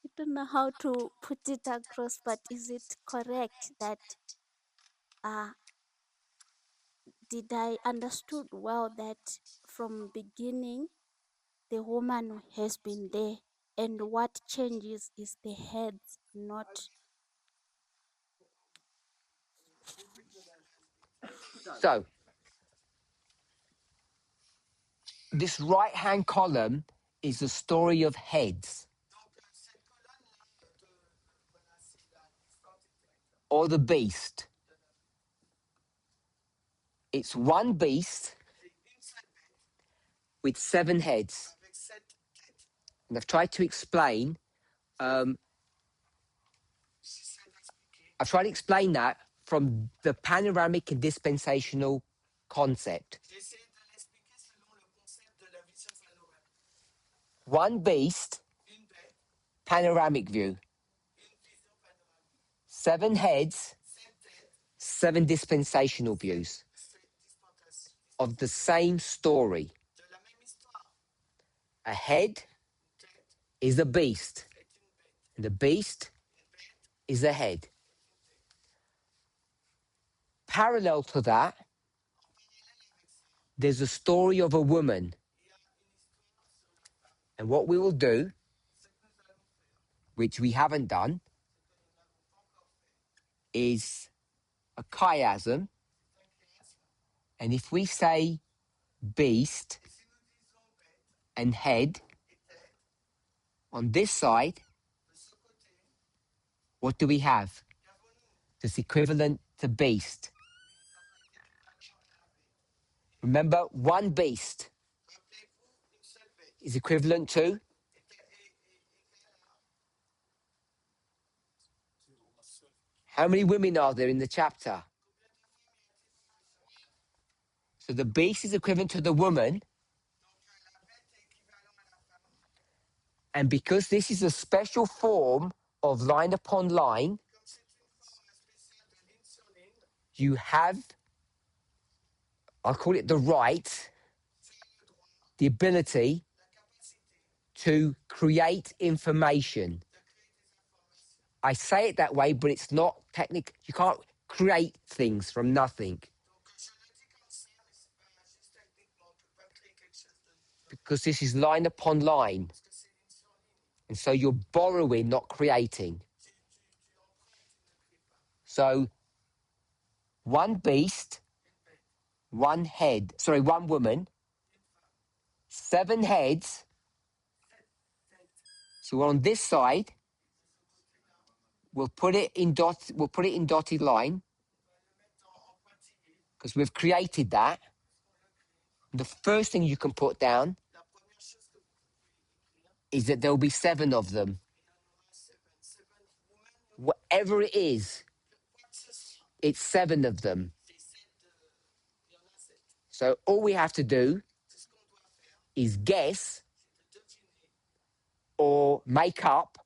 I don't know how to put it across, but is it correct that did I understood well that from beginning the woman has been there, and what changes is the heads, not. So, this right-hand column is the story of heads, Donc cette colonne-là, voilà, c'est l'histoire du directeur. or the beast. It's one beast c'est une seule bête with 7 heads. avec 7 têtes. And I've tried to explain, J'essaie d'expliquer I've tried to explain that from the panoramic and dispensational concept. J'ai essayé de l'expliquer selon le concept de la vision panoramique. One beast, Une bête, panoramic view. une vision panoramique. 7 heads, 7 têtes, 7 dispensational views of the same story. de la même histoire. A head Une tête is a beast, est une bête. and the beast Une bête is a head. est une tête. Parallel to that, En parallèle avec ça, there's a story of a woman. il y a une histoire sur la femme. And what we will do, Ce que nous allons faire, which we haven't done, ce que nous n'avons pas encore fait, is a chiasm. c'est un chiasme. And if we say beast Et si nous disons bête and head et tête, on this side, de ce côté, what do we have? qu'avons-nous? That's equivalent to beast. Mais ça doit être équivalent à la bête. Remember, one beast Rappelez-vous, une seule bête is equivalent to est égale à how many women are there in the chapter? combien de femmes y a-t-il dans le chapitre? So the beast is equivalent to the woman, Donc la bête est équivalent à la femme. and because this is a special form of line upon line, Comme c'est une forme spéciale de ligne sur ligne, you have, I'll call it the right, tu as le droit, the ability la capacité to create information. de créer des informations. I say it that way, but it's not technical. You can't create things from nothing Donc je le dis comme ça, mais c'est pas juste techniquement, on ne peut pas créer quelque chose de because this is line upon line. parce que c'est ligne sur ligne. And so you're borrowing, not creating. Tu empruntes, tu ne crées pas. So one beast, Une bête, one head, sorry, one woman, une femme, 7 heads. 7 têtes. So on this side, Et de ce côté-là, we'll put it in dotted line on va le mettre en pointillé because we've created that. parce qu'on l'a créé. The first thing you can put down La première chose que vous pouvez écrire, is that there'll be 7 of them. il y en aura 7. 7 women, Whatever it is, quoi que ce soit, it's 7 of them. c'est 7 il y en a 7. So all we have to do C'est ce qu'on doit faire, is guess c'est de deviner or make up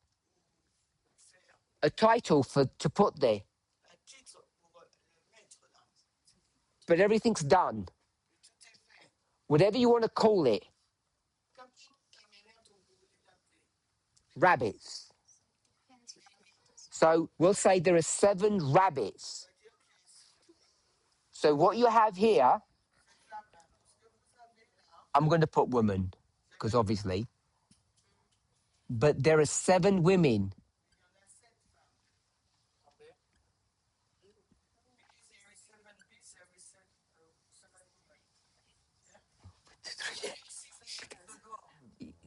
ou faire a title to put there. un titre pour le mettre là. But everything's done. Mais tout est fait. Whatever you want to call it, Qu'importe la manière dont vous voulez l'appeler. rabbits. So we'll say there are 7 rabbits. C'est-à-dire qu'il y a 7 So what you have here, ce que vous avez là, I'm going to put woman, because obviously, but there are 7 women. il y en a 7 femmes. Because there is 7 beasts, there is 7 women.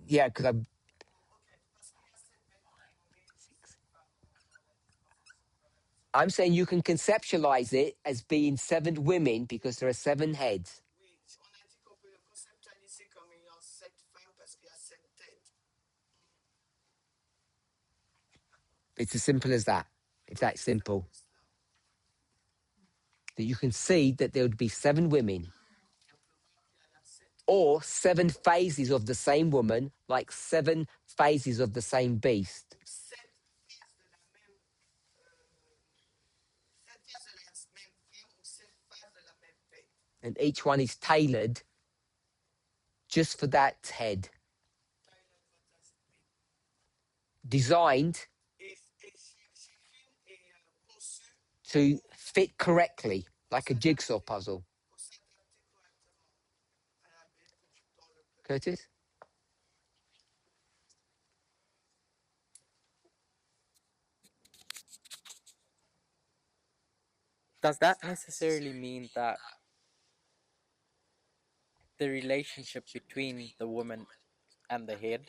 Yeah, because I'm. Ok, parce qu'il y a 7 bêtes nommées et 7 femmes dans la vision. I'm saying you can conceptualize it as being 7 women because there are 7 heads. Oui, on a dit qu'on peut le conceptualiser comme ayant 7 femmes parce qu'il y a 7 têtes. It's as simple as that, if that's simple. That you can see that there would be 7 women On peut voir qu'il y en a 7. or 7 phases of the same woman, like 7 phases of the same beast. 7 faces de la même 7 faces de la même femme ou 7 faces de la même bête. And each one is tailored just for that head, Taille votre aspect. designed Et chacune est conçue to fit correctly, like a jigsaw puzzle. pour s'adapter correctement à la bête dans le peuple. Curtis? Does that necessarily mean that the relationship between the woman and the head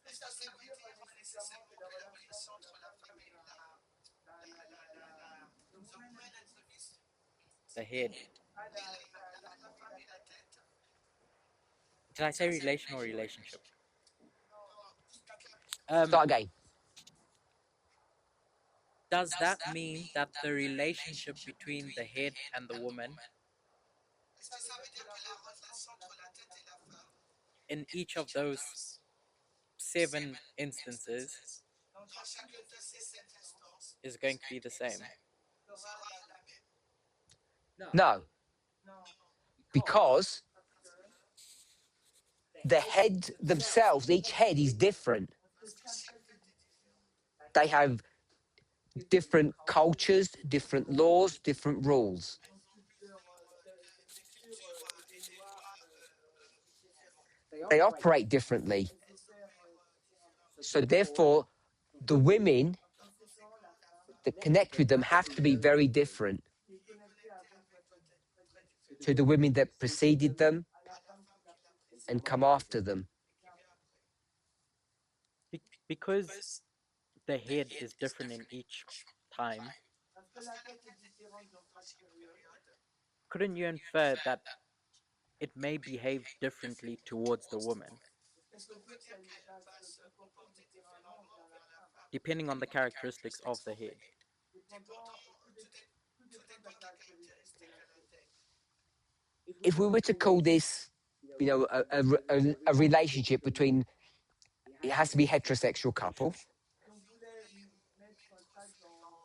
Est-ce que ça veut dire nécessairement que la relation entre la femme et the woman and the beast, the head La femme est la tête. Did I say relation or relationship? Non, jusqu'à clap. Start again. Does that mean that the relationship between the head and the woman Est-ce que ça veut dire que la relation entre la tête et la femme, in each of those 7 instances dans chacune de ces 7 instances, is going to be the same? sera la même? No, Non. because the head themselves, each head is different. Parce que chaque tête est différente. They have different cultures, different laws, different rules. Ils ont des cultures et des lois différentes. They operate differently. Elles opèrent différemment. So therefore, the women En conséquence, la femme that connect with them have to be very different qui est connectée avec doit être très différente to the women that preceded them à la femme qui l'a précédée and come after them. et qui vient après. Because the head is different in each time, Parce que la tête est différente dans chaque période. couldn't you infer that it may behave differently towards the woman, Est-ce qu'on peut dire qu'elle va se comporter différemment envers la femme, depending on the characteristics of the head? dépendant, tout dépend de la caractéristique de la tête. If we were to call this, a relationship between, it has to be heterosexual couple. Si on voulait mettre ça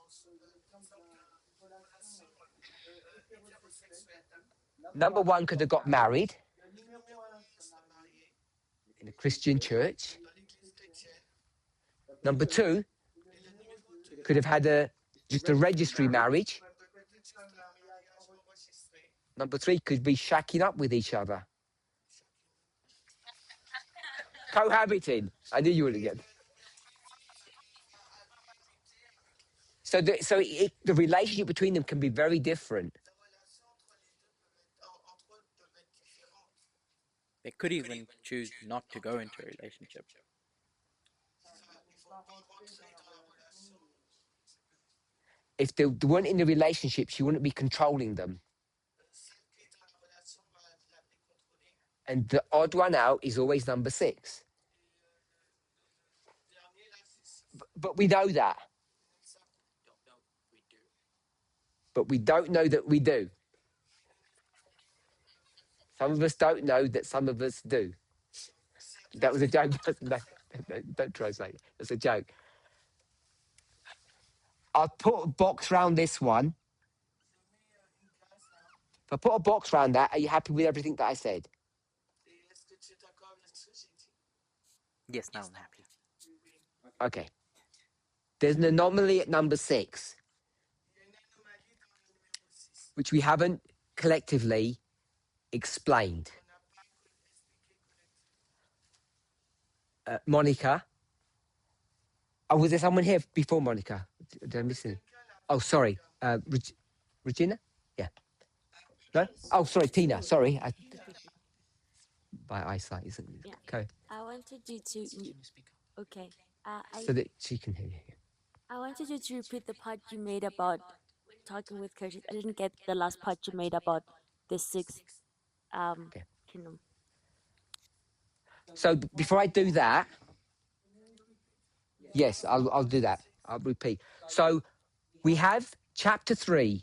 sous l'exemple d'une relation hétérosexuelle, Number one could have got married le numéro 1 serait marié in a Christian church. dans l'église chrétienne. Number two Et le numéro 2 could have had just a registry marriage. peut être un mariage enregistré. Number three could be shacking up with each other. Cohabiting. I knew you would get. So the relationship between them can be very different. La relation entre les deux entre eux peuvent être différentes. They could even choose not to go into a relationship. Ils vont pas rentrer dans la relation. If they weren't in a relationship, she wouldn't be controlling them. Celle qui est dans la relation va les contrôler. And the odd one out is always number 6. Et le dernier, là, c'est 6. But we know that. Don't know we do. But we don't know that we do. Some of us don't know that some of us do. That was a joke. No, don't try to say it. That's a joke. I'll put a box round this one. Je mets une case là. If I put a box round that, are you happy with everything that I said? Et est-ce que tu es d'accord avec ce que j'ai dit? Yes, now I'm happy. Oui, oui. Okay. There's an anomaly at number 6, Il y a une anomalie dans le numéro 6. which we haven't collectively explained. On n'a pas expliqué collectivement. Monica. Oh, was there someone here before Monica? Did I miss it? Quelqu'un là. Oh, sorry. Regina? Yeah. No? Oh, sorry, Tina. Sorry. By eyesight, isn't it? Yeah. Okay. I wanted you to. Can you speak up? Okay. So that she can hear you. I wanted you to repeat the part you made about talking with Curtis. I didn't get the last part you made about the 6th kingdom. So before I do that, yes, I'll do that. I'll repeat. So we have chapter 3,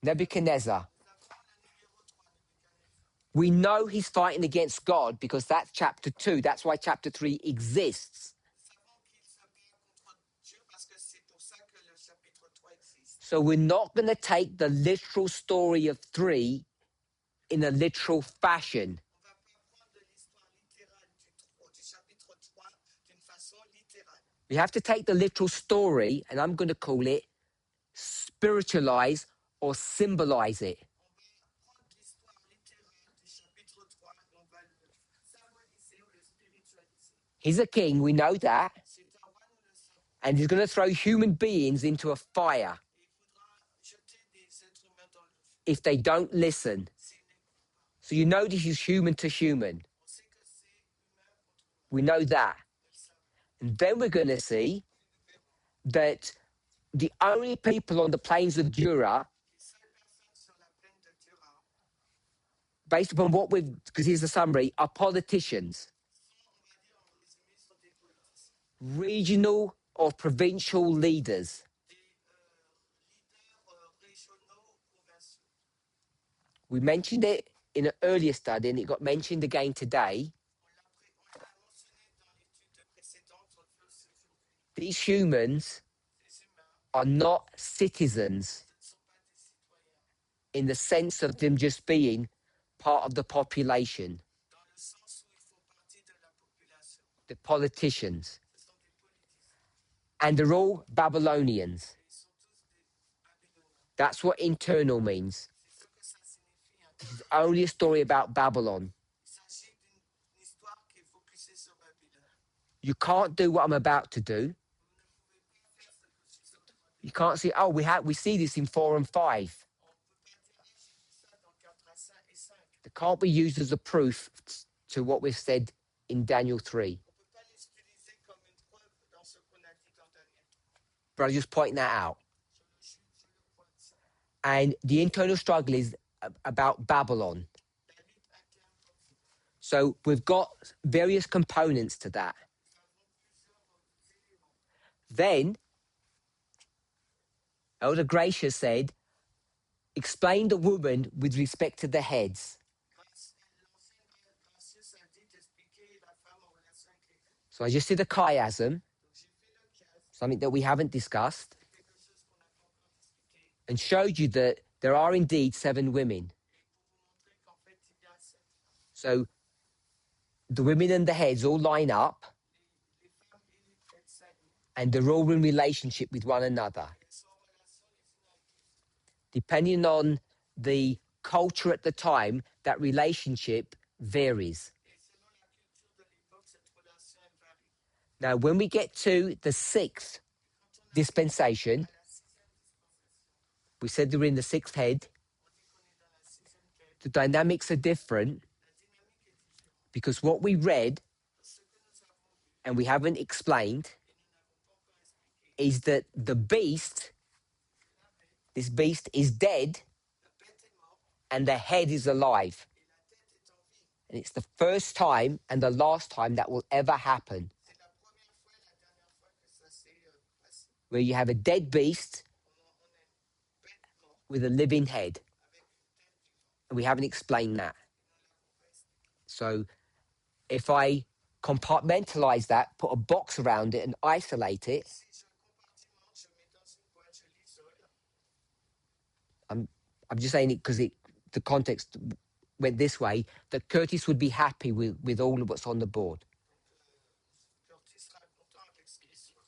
Nebuchadnezzar. Nous avons le numéro 3 de Nebuchadnezzar. We know he's fighting against God because that's chapter 2. That's why chapter 3 exists. Nous savons qu'il se bat contre Dieu parce que c'est pour ça que le chapitre 3 existe. So we're not going to take the literal story of 3 in a literal fashion. On va pas prendre de l'histoire littérale du chapitre 3 d'une façon littérale. We have to take the literal story, and I'm going to call it spiritualize or symbolize it. On va prendre l'histoire littérale du chapitre 3 et on va le symboliser ou le spiritualiser. He's a king, we know that, C'est un roi, nous le savons. and he's going to throw human beings into a fire Et il faudra jeter des êtres humains dans le feu if they don't listen. s'ils n'écoutent pas. So you know this is human to human. On sait que c'est humain contre humain. We know that. Nous le savons. And then we're going to see that the only people on the plains of Jura Les seules personnes sur la plaine de Dura based upon what we've, because here's the summary, are politicians, on va dire en résumé, sont des politiciens, regional or provincial leaders. des leaders régionaux ou provinciaux. We mentioned it in an earlier study and it got mentioned again today. On l'a mentionné dans l'étude précédente, on le fait aussi aujourd'hui. These humans Ces humains are not citizens ne sont pas des citoyens, in the sense of them just being part of the population, dans le sens où ils font partie de la population. the politicians. Ce sont des politiciens. And they're all Babylonians. Et ils sont tous des Babyloniens. That's what internal means. C'est ce que ça signifie. It's only a story about Babylon. Il s'agit d'une histoire qui est focusée sur Babylone. You can't do what I'm about to do. Vous ne pouvez pas faire ce que je suis en train de You faire. can't say, oh, we see this in 4 and 5. On ne peut pas dire, ah, j'ai vu ça dans 4 à 5 et 5. They can't be used as a proof to what we've said in Daniel 3. On ne peut pas les utiliser comme une preuve dans ce qu'on a dit dans Daniel 3. But I just point that out. Je le pointe ça. And the internal struggle is about Babylon. La lutte interne comme ça. So we've got various components to that. Nous avons plusieurs éléments. Then, Elder Gracia said, explain the woman with respect to the heads. L'ancienne gracieuse a dit d'expliquer la femme en relation avec les filles. So I just did a chiasm, Donc j'ai fait le chiasme, something that we haven't discussed, quelque chose qu'on n'a pas encore discuté, and showed you that there are indeed 7 women. et pour vous montrer qu'en fait il y a 7 femmes. So the women and the heads all line up, Les femmes et les têtes s'allient, and they're all in relationship with one another. elles sont en relation les unes avec les autres. Depending on the culture at the time, that relationship varies. Et selon la culture de l'époque, cette relation elle varie. Now, when we get to the 6th Quand on arrive dispensation, à la 6e dispensation, we said we're in the 6th head. on dit qu'on est dans la 6e quête. The dynamics are different La dynamique est différente. because what we read Ce que nous avons vu and we haven't explained et nous n'avons pas encore expliqué, is that the beast, la bête, this beast is dead la bête est morte and the head is alive. et la tête est en vie. And it's the first time and the last time that will ever happen, C'est la première fois et la dernière fois que ça s'est passé. where you have a dead beast On a une bête morte with a living head. avec une tête vivante. And we haven't explained that. Et nous l'avons pas expliqué. So if I compartmentalize that, put a box around it and isolate it, Si je compartimente, je mets dans une boîte, je l'isole. I'm just saying it because the context went this way, that Curtis would be happy with all of what's on the board. Curtis sera content avec ce qui est sur.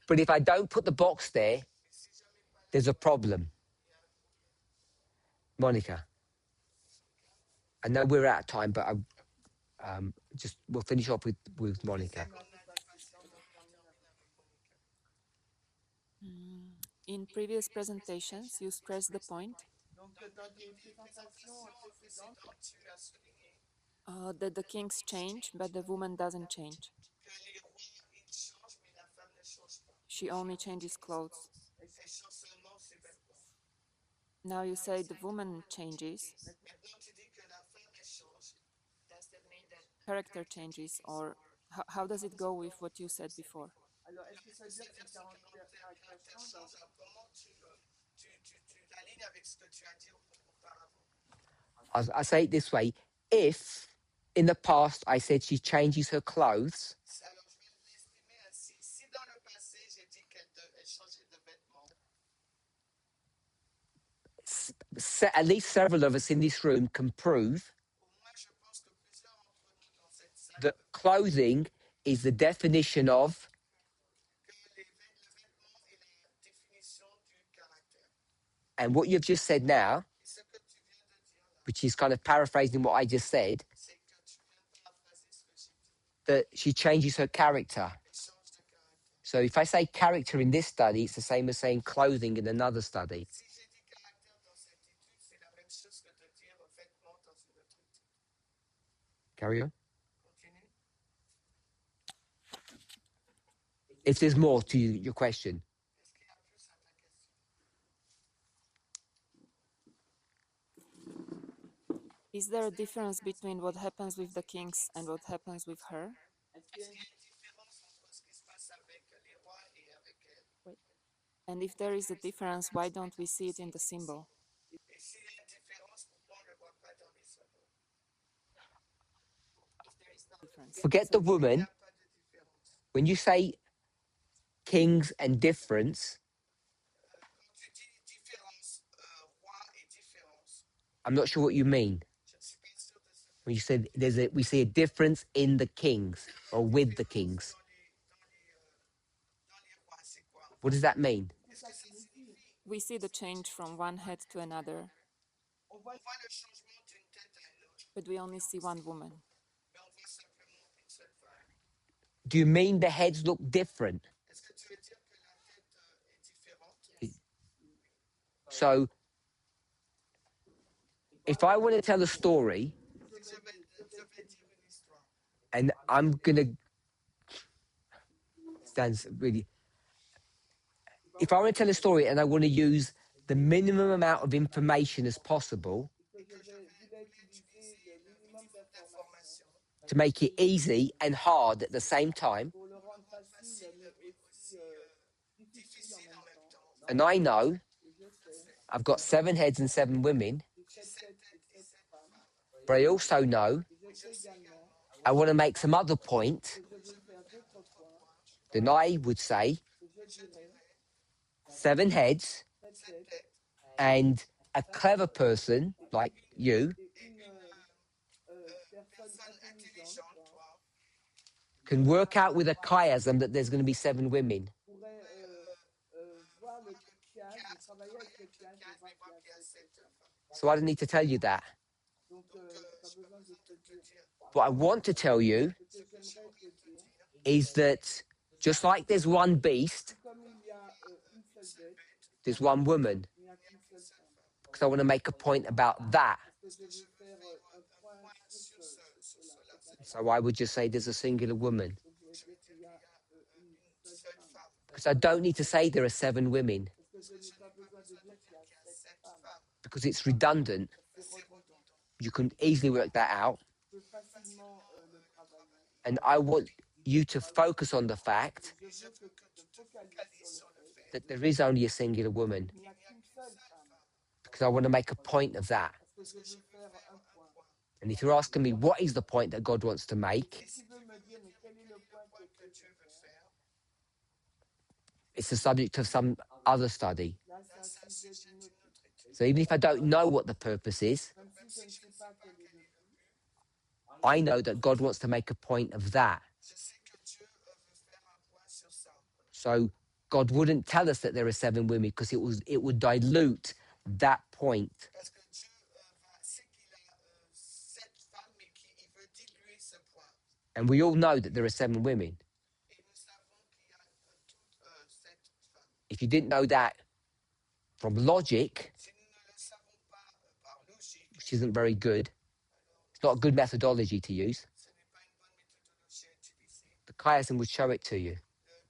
But if I don't put the box there, Mais si je mets pas la there's a problem. il y a un problème. Monica, I know we're out of time, but we'll finish off with Monica. On a dépassé, on termine avec Monica. In previous presentations, you stressed the point Donc, dans des présentations précédentes, tu as souligné that the kings change, but the woman doesn't change. que les rois, ils changent, mais la femme ne change pas. She only changes clothes. Elle change seulement ses vêtements. Now you say the woman changes, Maintenant, tu dis que la femme, elle change. Does that mean that character changes, or how does it go with what you said before? Alors, est-ce que ça veut dire que le caractère change? Change, comment tu l'alignes avec ce que tu as dit auparavant? I say it this way. If in the past I said she changes her clothes, Alors, je vais l'exprimer ainsi. Si dans le passé, j'ai dit qu'elle changeait de vêtements, at least several of us in this room can prove au moins, je pense que plusieurs d'entre nous dans cette salle, that clothing is the definition of que le vêtement est la définition du caractère. and what you've just said now, Et ce que tu viens de dire là, which is kind of paraphrasing what I just said, c'est que tu viens de paraphraser ce que j'ai dit. that she changes her character. Elle change de caractère. So if I say character in this study, it's the same as saying clothing in another study. Si j'ai dit caractère dans cette étude, c'est la même chose que de dire vêtement dans une autre étude. Carry on. Continue. If there's more to your question. Est-ce qu'il y a plus à ta question? Is there a difference between what happens with the kings and what happens with her? Est-ce qu'il y a une différence entre ce qui se passe avec les rois et avec elle? Wait. And if there is a difference, why don't we see it in the symbol? Et s'il y a une différence, pourquoi on ne le voit pas dans les symboles? Difference. Forget So the Il n'y woman. a pas de différence. When you say kings and difference, Quand tu dis différence, roi et différence, I'm not sure what you mean. je ne suis pas sûr de ce que When you said we see a difference in the kings or with the kings. dans les rois, c'est quoi? What does that mean? Qu'est-ce que ça signifie? we see the change from one head to another, On voit On voit le changement d'une tête à une autre, but we only see one woman. mais on voit simplement une seule femme. Do you mean the heads look different? Est-ce que tu veux dire que la tête est différente? So, if I want to tell a story Si je vais dire une histoire, and I'm going to stands really. If I want to tell a story and I want to use the minimum amount of information as possible que je voulais utiliser le minimum d'informations to make it easy and hard at the same time, pour le rendre facile mais aussi difficile en même temps. and I know Et je sais, I've got 7 heads and 7 women, j'ai 7 têtes et 7 femmes. but I also know Et je sais également I want to make some other point, que je veux faire d'autres points. then I would say Et je dirais 7 heads 7 têtes and a clever person like you et une personne intelligente toi, can work out with a chiasm that there's going to be 7 women. pourrait voir le chiasme, travailler avec le chiasme et voir qu'il y a 7 femmes. So I don't need to tell you that. Donc, tu n'as pas besoin de te dire. What I want to tell you Ce que j'aimerais te dire, is that just like there's one beast, comme il y a une seule bête, there's one woman. il n'y a qu'une seule femme. Because I want to make a point about that. Parce que je veux faire un point sur cela. So I would just say there's a singular woman. Donc, je vais dire qu'il y a une seule femme. Because I don't need to say there are 7 women. Parce que je n'ai pas besoin de dire qu'il y a 7 femmes. Because it's redundant. C'est redondant. You can easily work that out. Je peux facilement le travailler. And I want you to focus on the fact Je veux que tu te focalises sur le fait that there is only a singular woman. qu'il n'y a qu'une seule femme. Because I want to make a point of that. Parce que je veux faire un point. And if you're asking me what is the point that God wants to make, Et tu veux me dire, mais quel est le point que tu veux faire? it's the subject of some other study. Là, c'est un sujet d'une autre étude. So even if I don't know what the purpose is, Même si je ne sais pas quel est le but, I know that God wants to make a point of that. je sais que Dieu veut faire un point sur ça. So God wouldn't tell us that there are 7 women because it would dilute that point. Parce que Dieu sait qu'il a 7 femmes, mais qu'il veut diluer ce point. And we all know that there are 7 women. Et nous savons qu'il y a toutes 7 femmes. If you didn't know that from logic, Si nous ne le savons pas par logique, which isn't very good, it's not a good methodology to use, ce n'est pas une bonne méthodologie à utiliser. the chiasm would show it to you. Le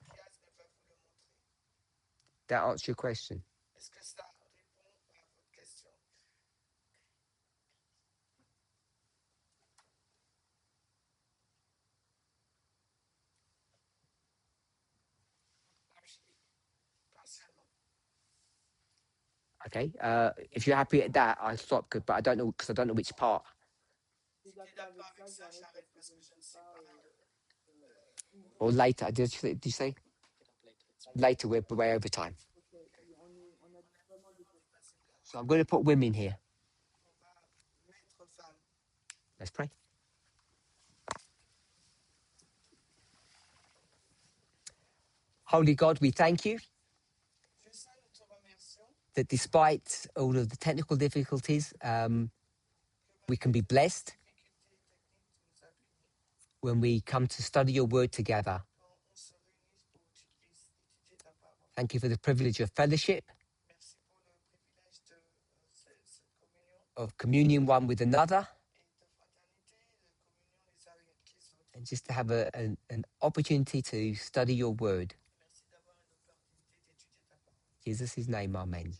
chiasme va vous le montrer. That answers your question. Est-ce que ça répond à votre question? Partiellement. Okay. If you're happy at that, I stop. But I don't know because I don't know which part. si tu es d'accord avec ça, j'arrête parce que je ne sais pas où. Or later. Did you say later? We're way over time. Ok, on a vraiment des questions. So I'm going to put women here. On va mettre femme. Let's pray. Holy God, we thank you Dieu Saint, nous te remercions that despite all of the technical difficulties, we can be blessed des difficultés techniques que tu nous as bénis. when we come to study your word together. Quand on se réunit pour que tu puisses étudier ta parole. Thank you for the privilege of fellowship, Merci pour le privilège de cette communion of communion one with another, et de fraternité, de communion les uns avec les autres. and just to have an opportunity to study your word. Merci d'avoir une opportunité d'étudier ta parole. In Jesus' name, amen.